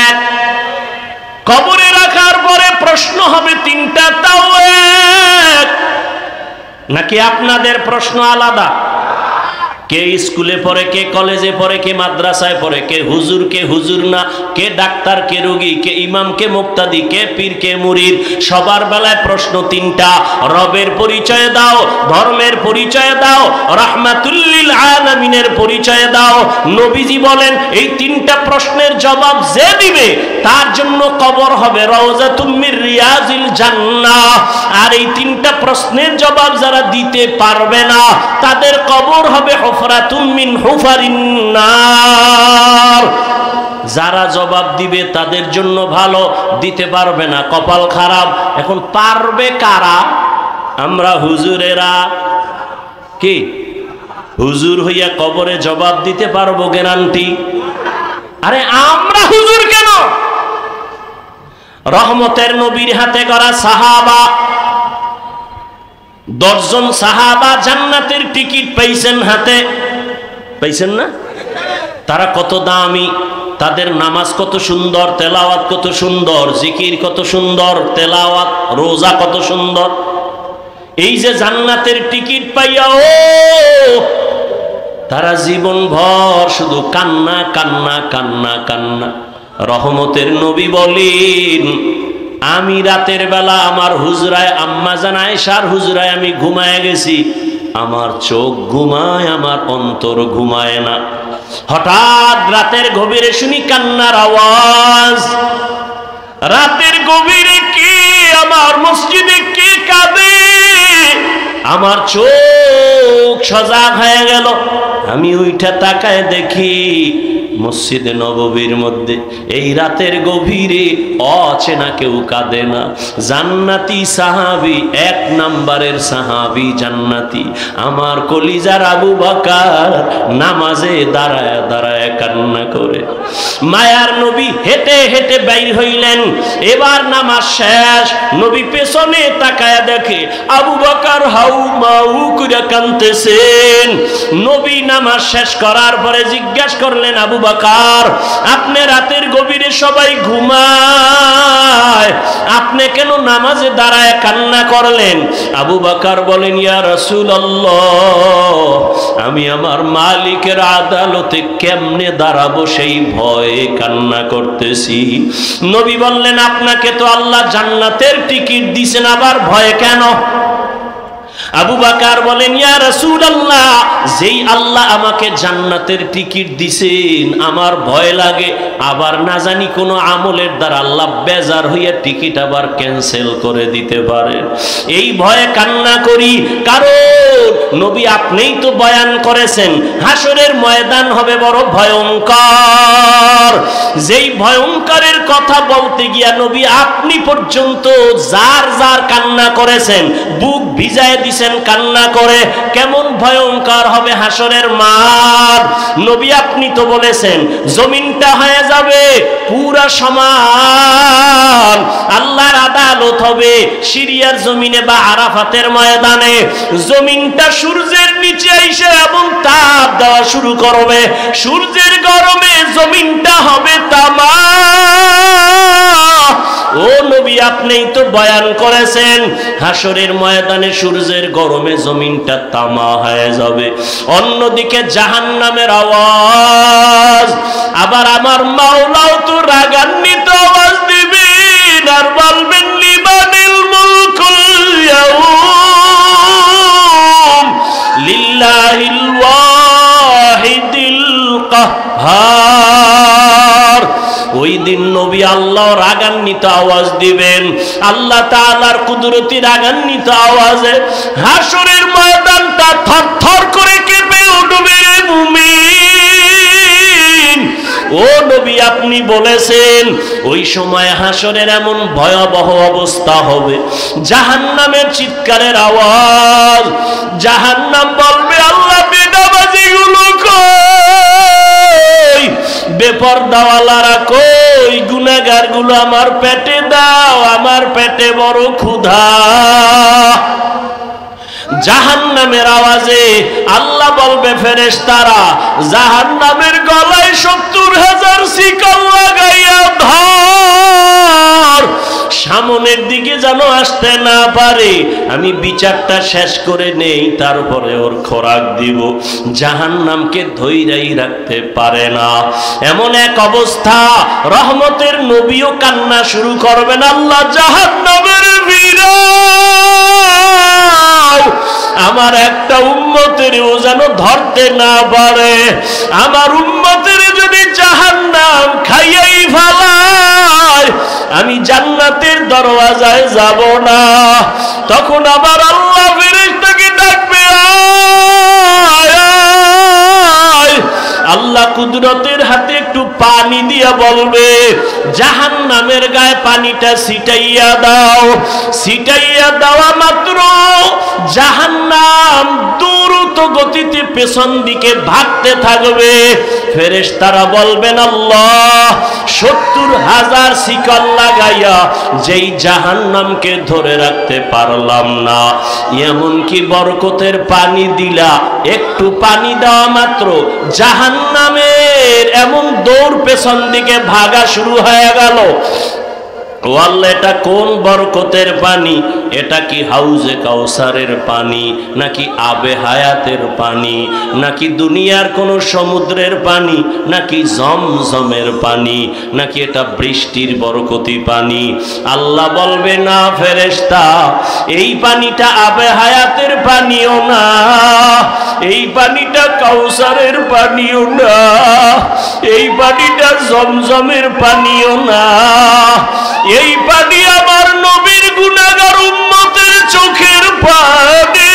1, কবরে রাখার পরে প্রশ্ন হবে 3টা, তাও 1। নাকি আপনাদের প্রশ্ন আলাদা? কে স্কুলে পড়ে, কে কলেজে পড়ে, কে মাদ্রাসায় পড়ে, কে হুজুর না, কে ডাক্তার, কে রোগী, কে ইমাম, কে মুক্তাদি, কে পীর, কে মুরিদ। সবার বেলায় প্রশ্ন 3টা। রবের পরিচয় দাও, ধর্মের পরিচয় দাও, রাহমাতুল লিল আলামিনের পরিচয় দাও। নবীজি বলেন এই 3টা প্রশ্নের জবাব যে দিবে তার জন্য কবর হবে রাউযাতুম মির রিয়াজিল জান্নাহ। আর এই 3টা প্রশ্নের জবাব যারা দিতে পারবে না, তাদের কবর হবে হুফরাতুম মিন হুফারিন নার। যারা জবাব দিবে তাদের জন্য ভালো, দিতে পারবে না কপাল খারাপ। এখন পারবে কারা? আমরা হুজুরেরা। কি হুজুর হইয়া কবরে জবাব দিতে পারবো গ্যারান্টি? আরে আমরা হুজুর কেন? রহমতের নবীর হাতে গড়া সাহাবা, 10 জন সাহাবা জান্নাতের টিকিট পাইছেন হাতে, পাইছেন না? তারা কত দামি, তাদের নামাজ কত সুন্দর, তেলাওয়াত কত সুন্দর, জিকির কত সুন্দর, তেলাওয়াত রোজা কত সুন্দর। এই যে জান্নাতের টিকিট পাইয়া ও তারা জীবন ভর শুধু কান্না কান্না কান্না কান্না। রহমতের নবী বলেন, আমি রাতের বেলা আমার হুজরায় আম্মা জান আয়েশার হুজরায় আমি ঘুমায় গেছি, আমার চোখ ঘুমায়, আমার অন্তর ঘুমায় না। হঠাৎ রাতের গভীরে শুনি কান্নার আওয়াজ। রাতের গভীরে কে আমার মসজিদে কে কাঁদে? আমার চোখ সজাগ হয়ে গেল। আমি ওইটা তাকায় দেখি মসজিদে নববীর মধ্যে এই রাতের গভীরে অচেনা কেউ কাঁদে না। জান্নাতি সাহাবী, 1 নাম্বারের সাহাবী জান্নাতি, আমার কলিজার আবু বকর নামাজে দাঁড়ায় দাঁড়ায় কান্না করে। মায়ার নবী হেঁটে হেঁটে বাইর হইলেন। এবার নামাজ শেষ, নবী পেছনে তাকায় দেখে আবু বকর হাউ মাউ করে কাঁদতেছেন। নবী নামাজ শেষ করার পরে জিজ্ঞাসা করলেন, আবু বকর, আপনি রাতের গভীরে সবাই ঘুমায়, আপনি কেন নামাজে দাঁড়ায় কান্না করলেন? আবু বকর বলেন, ইয়া রাসূলুল্লাহ, আমি আমার মালিকের আদালতে কেমনে দাঁড়াবো সেই ভয়ে কান্না করতেছি। নবী বললেন, আপনাকে তো আল্লাহ জান্নাতের টিকিট দিয়েছেন, আবার ভয় কেন? আবু বকর বলেন, ইয়া রাসূলুল্লাহ, যেই আল্লাহ আমাকে জান্নাতের টিকিট দিছেন আমার ভয় লাগে আবার না জানি কোন আমলের দ্বারা আল্লাহ বেজার হইয়া টিকিট আবার ক্যান্সেল করে দিতে পারে, এই ভয়ে কান্না করি। কারণ নবী আপনিই তো বয়ান করেছেন হাসরের ময়দান হবে বড় ভয়ঙ্কর। যেই ভয়ঙ্করের কথা বলতে গিয়া নবী আপনি পর্যন্ত যার যার কান্না করেছেন, বুক ভিজায় দিছেন কান্না করে। কেমন ভয়ঙ্কর হবে হাসরের মাঠ। নবী আপনি তো বলেছেন জমিনটা হয়ে যাবে পুরা সমান, আল্লাহর আদালত হবে সিরিয়ার জমিনে বা আরাফাতের ময়দানে। জমিনটা সূর্যের নিচে এসে এবং তাপ দেওয়া শুরু করবে, সূর্যের গরমে জমিনটা হবে তামা। ও নবী আপনিই তো বয়ান করেছেন হাসরের ময়দানে সূর্যের গরমে জমিনটা তামা হয়ে যাবে। অন্যদিকে জাহান্নামের আওয়াজ, আবার আমার মাওলাও তো রাগান্বিত আওয়াজ দিবেন আর বলবেন, লিমানিল মুলকুল ইয়াউম লিল্লাহিল ওয়াহিদিল কাহ্হার। ওই দিন নবী আল্লাহ রাগান্বিত আওয়াজ দিবেন, আল্লাহ তাআলার কুদরতি রাগান্বিত আওয়াজে হাসরের ময়দানটা থরথর করে কেঁপে উঠবে রে মুমিন। ও নবী আপনি বলেছেন ওই সময় হাসরের এমন ভয়াবহ অবস্থা হবে, জাহান্নামের চিৎকারের আওয়াজ। জাহান্নাম বলবে, আল্লাহ বেদাবাজিগুলো কই, বেপরদাওয়ালারা কই, গুনাহগার গুলো আমার পেটে দাও, আমার পেটে বড় ক্ষুধা। জাহান্নামের আওয়াজে আল্লাহ বলবে, ফেরেশতারা জাহান্নামের গলায় 70,000 শিকল লাগাইয়া ধর, সামনের দিকে যেন আসতে না পারে, আমি বিচারটা শেষ করে নেই তারপরে ওর খোরাক দিব। জাহান্নামকে ধৈর্যই রাখতে পারে না। এমন এক অবস্থা রহমতের নবীও কান্না শুরু করবেন, আল্লাহ জাহান্নামের বিরাট আমার একটা উম্মতেরও যেন ধরতে না পারে। আমার উম্মতের যদি জাহান্নাম খাইয়াই ফেলায় আমি জান্নাতের দরওয়াজায় যাব না। তখন আবার আল্লাহ ফেরেশতাকে ডাকবে, আয় কুদরতের হাতে একটু পানি দিয়া বলবে জাহান্নামের গায়ে পানিটা ছিটাইয়া দাও। ছিটাইয়া দেওয়া মাত্র জাহান্নাম দ্রুত গতিতে পেছন দিকে ভাগতে থাকবে। ফেরেশতারা বলবেন আল্লাহ ৭০,০০০ শিকল লাগাইয়া যেই জাহান্নামকে ধরে রাখতে পারলাম না, এমনকি বরকতের পানি দিলা, একটু পানি দেওয়া মাত্র জাহান্নামের এমন দৌড় পেছন দিকে ভাগা শুরু হয়ে গেল। ও আল্লাহ, এটা কোন বরকতের পানি? এটা কি হাউজে কাউসারের পানি, নাকি আবে হায়াতের পানি, নাকি দুনিয়ার কোন সমুদ্রের পানি, নাকি জমজমের পানি, নাকি এটা বৃষ্টির বরকতি পানি? আল্লাহ বলবে না ফেরেশতা, এই পানিটা আবে হায়াতের পানিও না, এই পানিটা কাউসারের পানিও না, এই পানিটা জমজমের পানিও না, এই পানি আমার নবীর গুনাহগার উম্মতের চোখের পানি।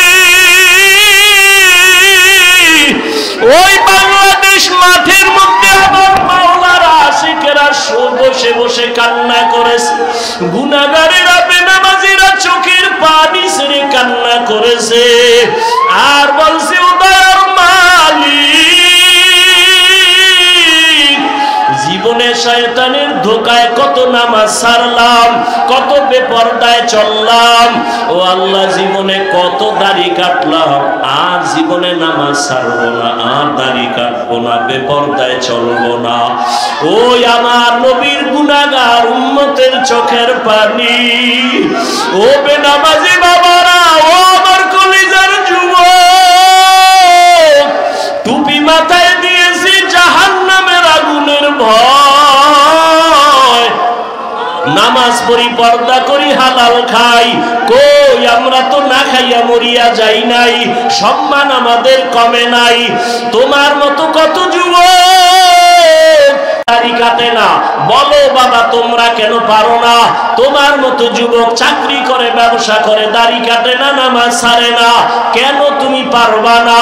ওই বাংলাদেশ মাঠের মধ্যে আমার মাওলার আশিকেরা বসে বসে কান্না করেছে, গুনাহগারেরা বেনামাজিরা চোখের পানি ছেড়ে কান্না করেছে আর বলছে ও দয়ার মালিক, জীবনে শয়তানের ধোকায় কত নামাজ ছাড়লাম, কত বেপরদায় চললাম, ও আল্লাহ জীবনে কত দাড়ি কাটলাম, আর জীবনে নামাজ ছাড়বো না, আর দাড়ি কাটবো না, বেপরদায় চলবো না। ওই আমার নবীর গুনাহগার উম্মতের চোখের পানি। ও বেনামাজি বাবারা, ও আমার কলিজার যুবক, টুপি মাথায় দিয়েছি জাহান্নামের আগুনের ভয়, নামাজ পড়ি, পর্দা করি, হালাল খাই, কই আমরা তো না খাইয়া মরিয়া যাই নাই, সম্মান আমাদের কমে নাই। তোমার মতো কত যুবক দাড়ি কাটে না, বলো বাবা তোমরা কেন পারো না? তোমার মতো যুবক চাকরি করে, ব্যবসা করে, দাড়ি কাটে না, নামাজ ছাড়ে না, কেন তুমি পারবা না?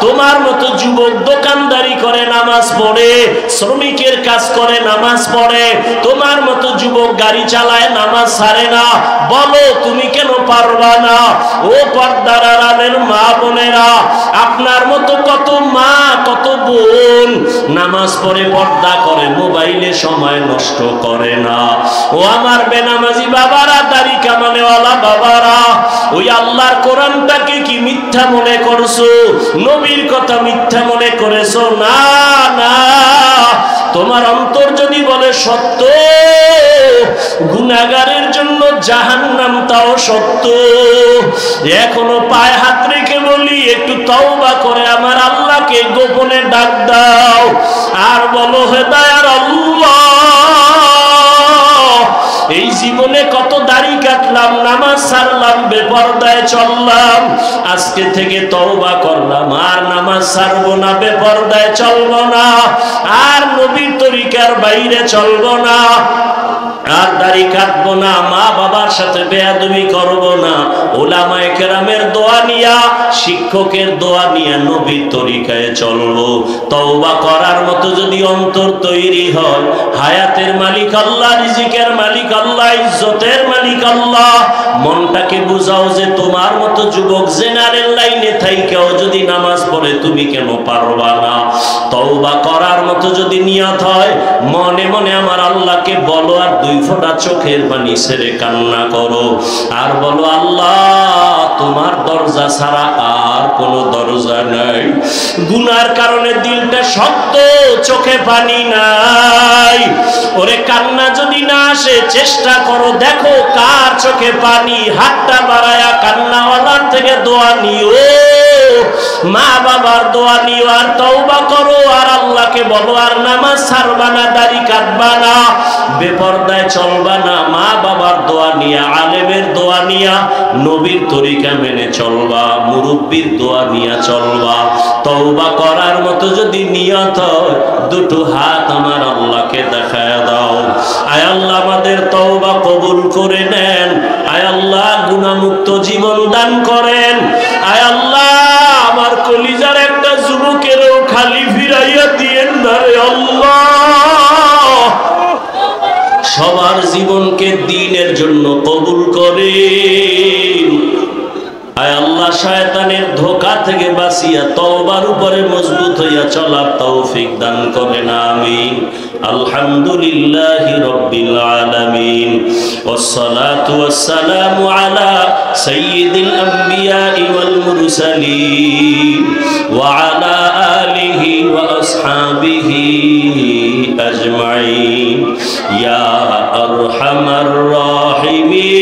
তোমার মতো যুবক দোকানদারি করে, নামাজ পড়ে, শ্রমিকের কাজ করে, নামাজ পড়ে, তোমার মতো যুবক গাড়ি চালায়, নামাজ ছাড়ে না, বলো তুমি কেন পারবা না? ও পর্দার আড়ালের মা বোনেরা, আপনার মতো কত মা, কত বোন নামাজ পড়ে, পর্দা করে, মোবাইলে সময় নষ্ট করে না। ও আমার বেনামাজি বাবারা, দাড়ি কামানেওয়ালা বাবারা, ওই আল্লাহর কোরআনটাকে কি মিথ্যা মনে করছো? নবীর কথা মিথ্যা মনে করেছো? না না, তোমার অন্তর যদি বলে সত্য, গুনাহগারের জন্য জাহান্নাম তাও সত্য, এখনো পায়ে হাত রেখে বলি একটু তওবা করে আমার আল্লাহকে গোপনে ডাক দাও আর বলো হে দয়ার আল্লাহ, এই জীবনে কত দাড়ি কাটলাম, নামাজ ছাড়লাম, বেপরদায় চললাম, আজকে থেকে তওবা করলাম, আর নামাজ ছাড়বো না, বেপরদায় চলবো না, আর নবীর তরিকার বাইরে চলবো না, আর দাড়ি কাটবো না, মা বাবার সাথে বেয়াদবি করবো না, উলামায়ে কেরামের দোয়া নিয়া, শিক্ষকের দোয়া নিয়া নবীর তরিকায় চলবো। তওবা করার মতো যদি অন্তর তৈরি হয়, হায়াতের মালিক আল্লাহ, রিজিকের মালিক আল্লাহ, ইজ্জতের মালিক আল্লাহ, মনটাকে বুঝাও যে তোমার মতো যুবক জেনারেল লাইনে থাইকাও যদি নামাজ পড়ে তুমি কেন পারবা না? তওবা করার মতো যদি নিয়ত হয়, মনে মনে আমার আল্লাহকে বলো, আর দুই ফোঁটা চোখের পানি ছেড়ে কান্না করো, আর বলো আল্লাহ তোমার দরজা ছাড়া আর কোনো দরজা নাই। গুনার কারণে দিলটা শক্ত, চোখে পানি নাই, ওরে কান্না যদি না আসে চেষ্টা করো, দেখো কার চোখে পানি, হাতটা বাড়ায়া কান্নাওয়ালার থেকে দোয়া নিও, মা বাবার দোয়া নিও, আর তওবা করো, আর আল্লাহকে বলো, আর নামাজ ছাড়বা না, দাড়ি কাটবা না, বেপরদায় চলবা না, মা বাবার দোয়া নিয়া, আলেমের দোয়া নিয়া, নবীর তরিকা মেনে চলবা, মুরব্বির দোয়া নিয়া চলবা। তওবা করার মতো যদি নিয়ত হয়, দুটো হাত আমার আল্লাহকে দেখায় দাও। আয় আল্লাহ আমাদের তওবা কবুল করে নেন, আয় আল্লাহ গুনাহমুক্ত জীবন দান করেন, আয় আল্লাহ আমার কলিজার একটা যুবকেরও খালি ফিরাইয়া দিয়েন না রে সবার জীবনকে দ্বীনের জন্য কবুল করেন। আয় আল্লাহ, শয়তানের ধোঁকা থেকে বাঁচিয়া তওবার উপরে মজবুত হইয়া চলার তৌফিক দান করেন, আমিন। আলহামদুলিল্লাহি রাব্বিল আলামিন, ওয়াসসালাতু ওয়াসসালামু আলা সাইয়্যিদিল আমবিয়াই ওয়াল মুরসালিন ওয়া আলা আলিহি ওয়া আসহাবিহি আজমাইন ইয়া আরহামার রাহিমিন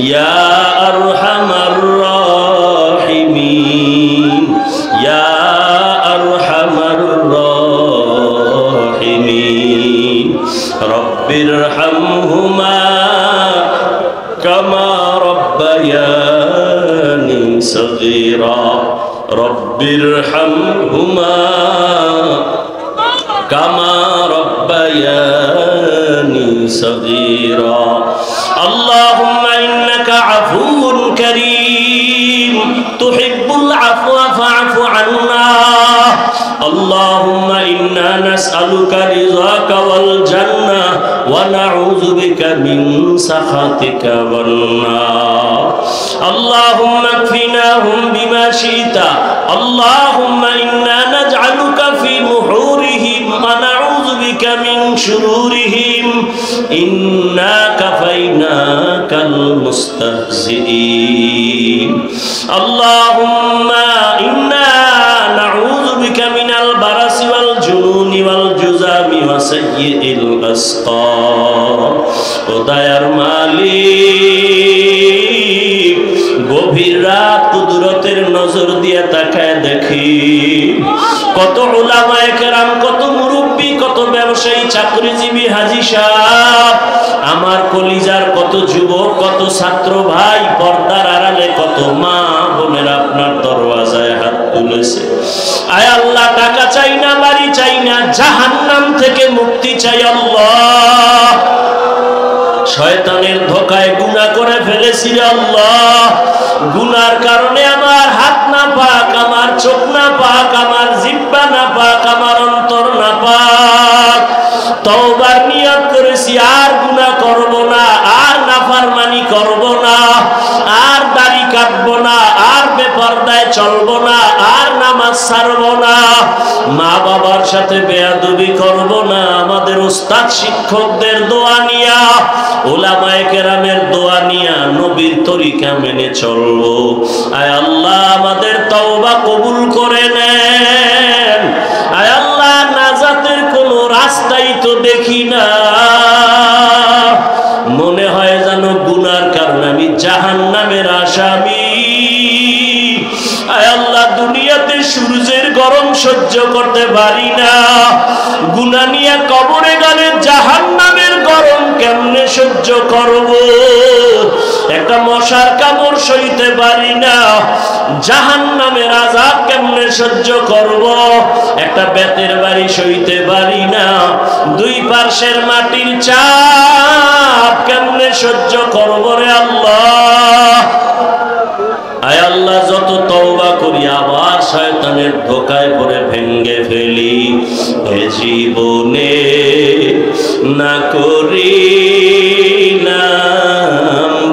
ইয়া আরহামার রাহিমিন ইয়া আরহামার রাহিমিন রব্বিরহামহুমা কামা রব্বায়ানি সগীরা রব্বিরহামহুমা কামা রব্বায়ানি সগীরা। اللهم إنك عفو كريم تحب العفو فاعف عنا. اللهم إنا نسألك رضاك والجنة ونعوذ بك من سخطك والنار. اللهم اكفناهم بما شئت. اللهم إنا نجعلك في نحورهم ونعوذ بك من شرورهم. إنا كفيناك المستهزئين. اللهم إنا نعوذ بك من البرص والجنون والجذام وسيء الأسقام. দয়ার মালিক, গভীর রাত কুদরতের নজর দিয়ে তাকায় দেখি কত উলামায়ে কেরাম, কত মুরব্বী, কত ব্যবসায়ী, চাকরিজীবী, হাজী সাহেব, আমার কলিজার কত যুবক, কত ছাত্র ভাই, পর্দার আড়ালে কত মা বোনের আপনার দরওয়াজায় হাত তুলেছে। আয় আল্লাহ, টাকা চাই না, বাড়ি চাই না, জাহান্নাম থেকে মুক্তি চাই আল্লাহ। শয়তানের ধোঁকায় গুনাহ করে ফেলেছি আল্লাহ, গুনার কারণে আমার হাত না পাক, আমার চোখ না পাক, আমার জিহ্বা না পাক, আমার অন্তর না পাক। তওবার নিয়ত করেছি আর গুনাহ করব না, আর নাফরমানি করব না, আর দাড়ি কাটব না, আর বেপরদায় চলব না, আর নামাজ ছাড়ব না, মা বাবার সাথে বেয়াদবি করব না। আমাদের উস্তাদ শিক্ষকদের দোয়া নিয়া, উলামায়ে কেরামের দোয়া নিয়া নবীর তরিকা মেনে চলবো। আয় আল্লাহ, আমাদের তওবা কবুল করে নেন। আয় আল্লাহ, নাজাতের কোনো রাস্তাই তো দেখি না, মনে হয় যেন গুনার কারণে আমি জাহান্নামের আসামি। আয় আল্লাহ, দুনিয়াতে সূর্যের গরম সহ্য করতে পারি না, গুনাহ নিয়ে কবরে গেলে জাহান্নামের গরম কেমনে সহ্য করব? একটা মশার কামড় সইতে পারি না, জাহান্নামের আযাব কেমনে সহ্য করব? একটা বেতের বাড়ি সইতে পারি না, দুই পার্শ্বের মাটির চাপ কেমনে সহ্য করব রে আল্লাহ। আয় আল্লাহ, যত তওবা করি আবার শয়তানের ধোঁকায় পড়ে ভেঙ্গে ফেলি। এ জীবনে না করি না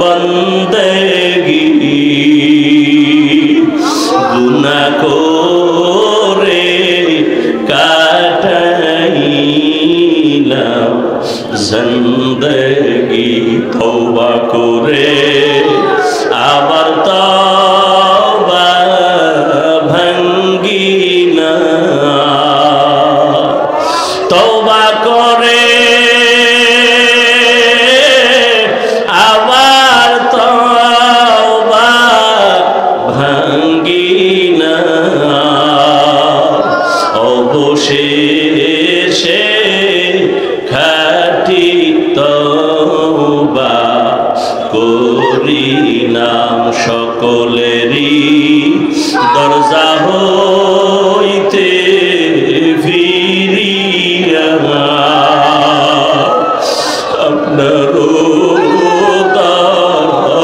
বন্দেগি, গুনাহ করে কাটাইলাম জিন্দেগি। তওবা করে আবার তওবা ভাঙ্গি না, তওবা করে আবার তওবা ভাঙ্গি না, অবশেষে খাঁটি তওবা করিলাম। সকলেরই দরজা হইতে ফিরিয়া আপনার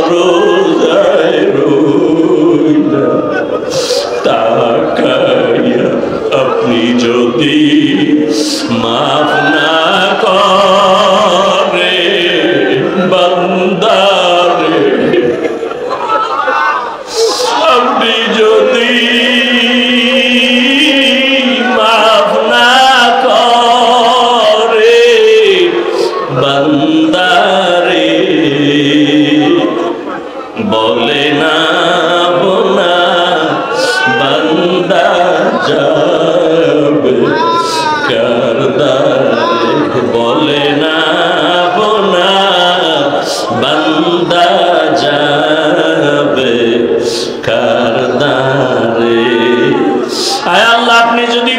দরজায় রইলাম তাকাইয়া। আপনি যদি মাফ আয় আল্লাহ আপনি যদি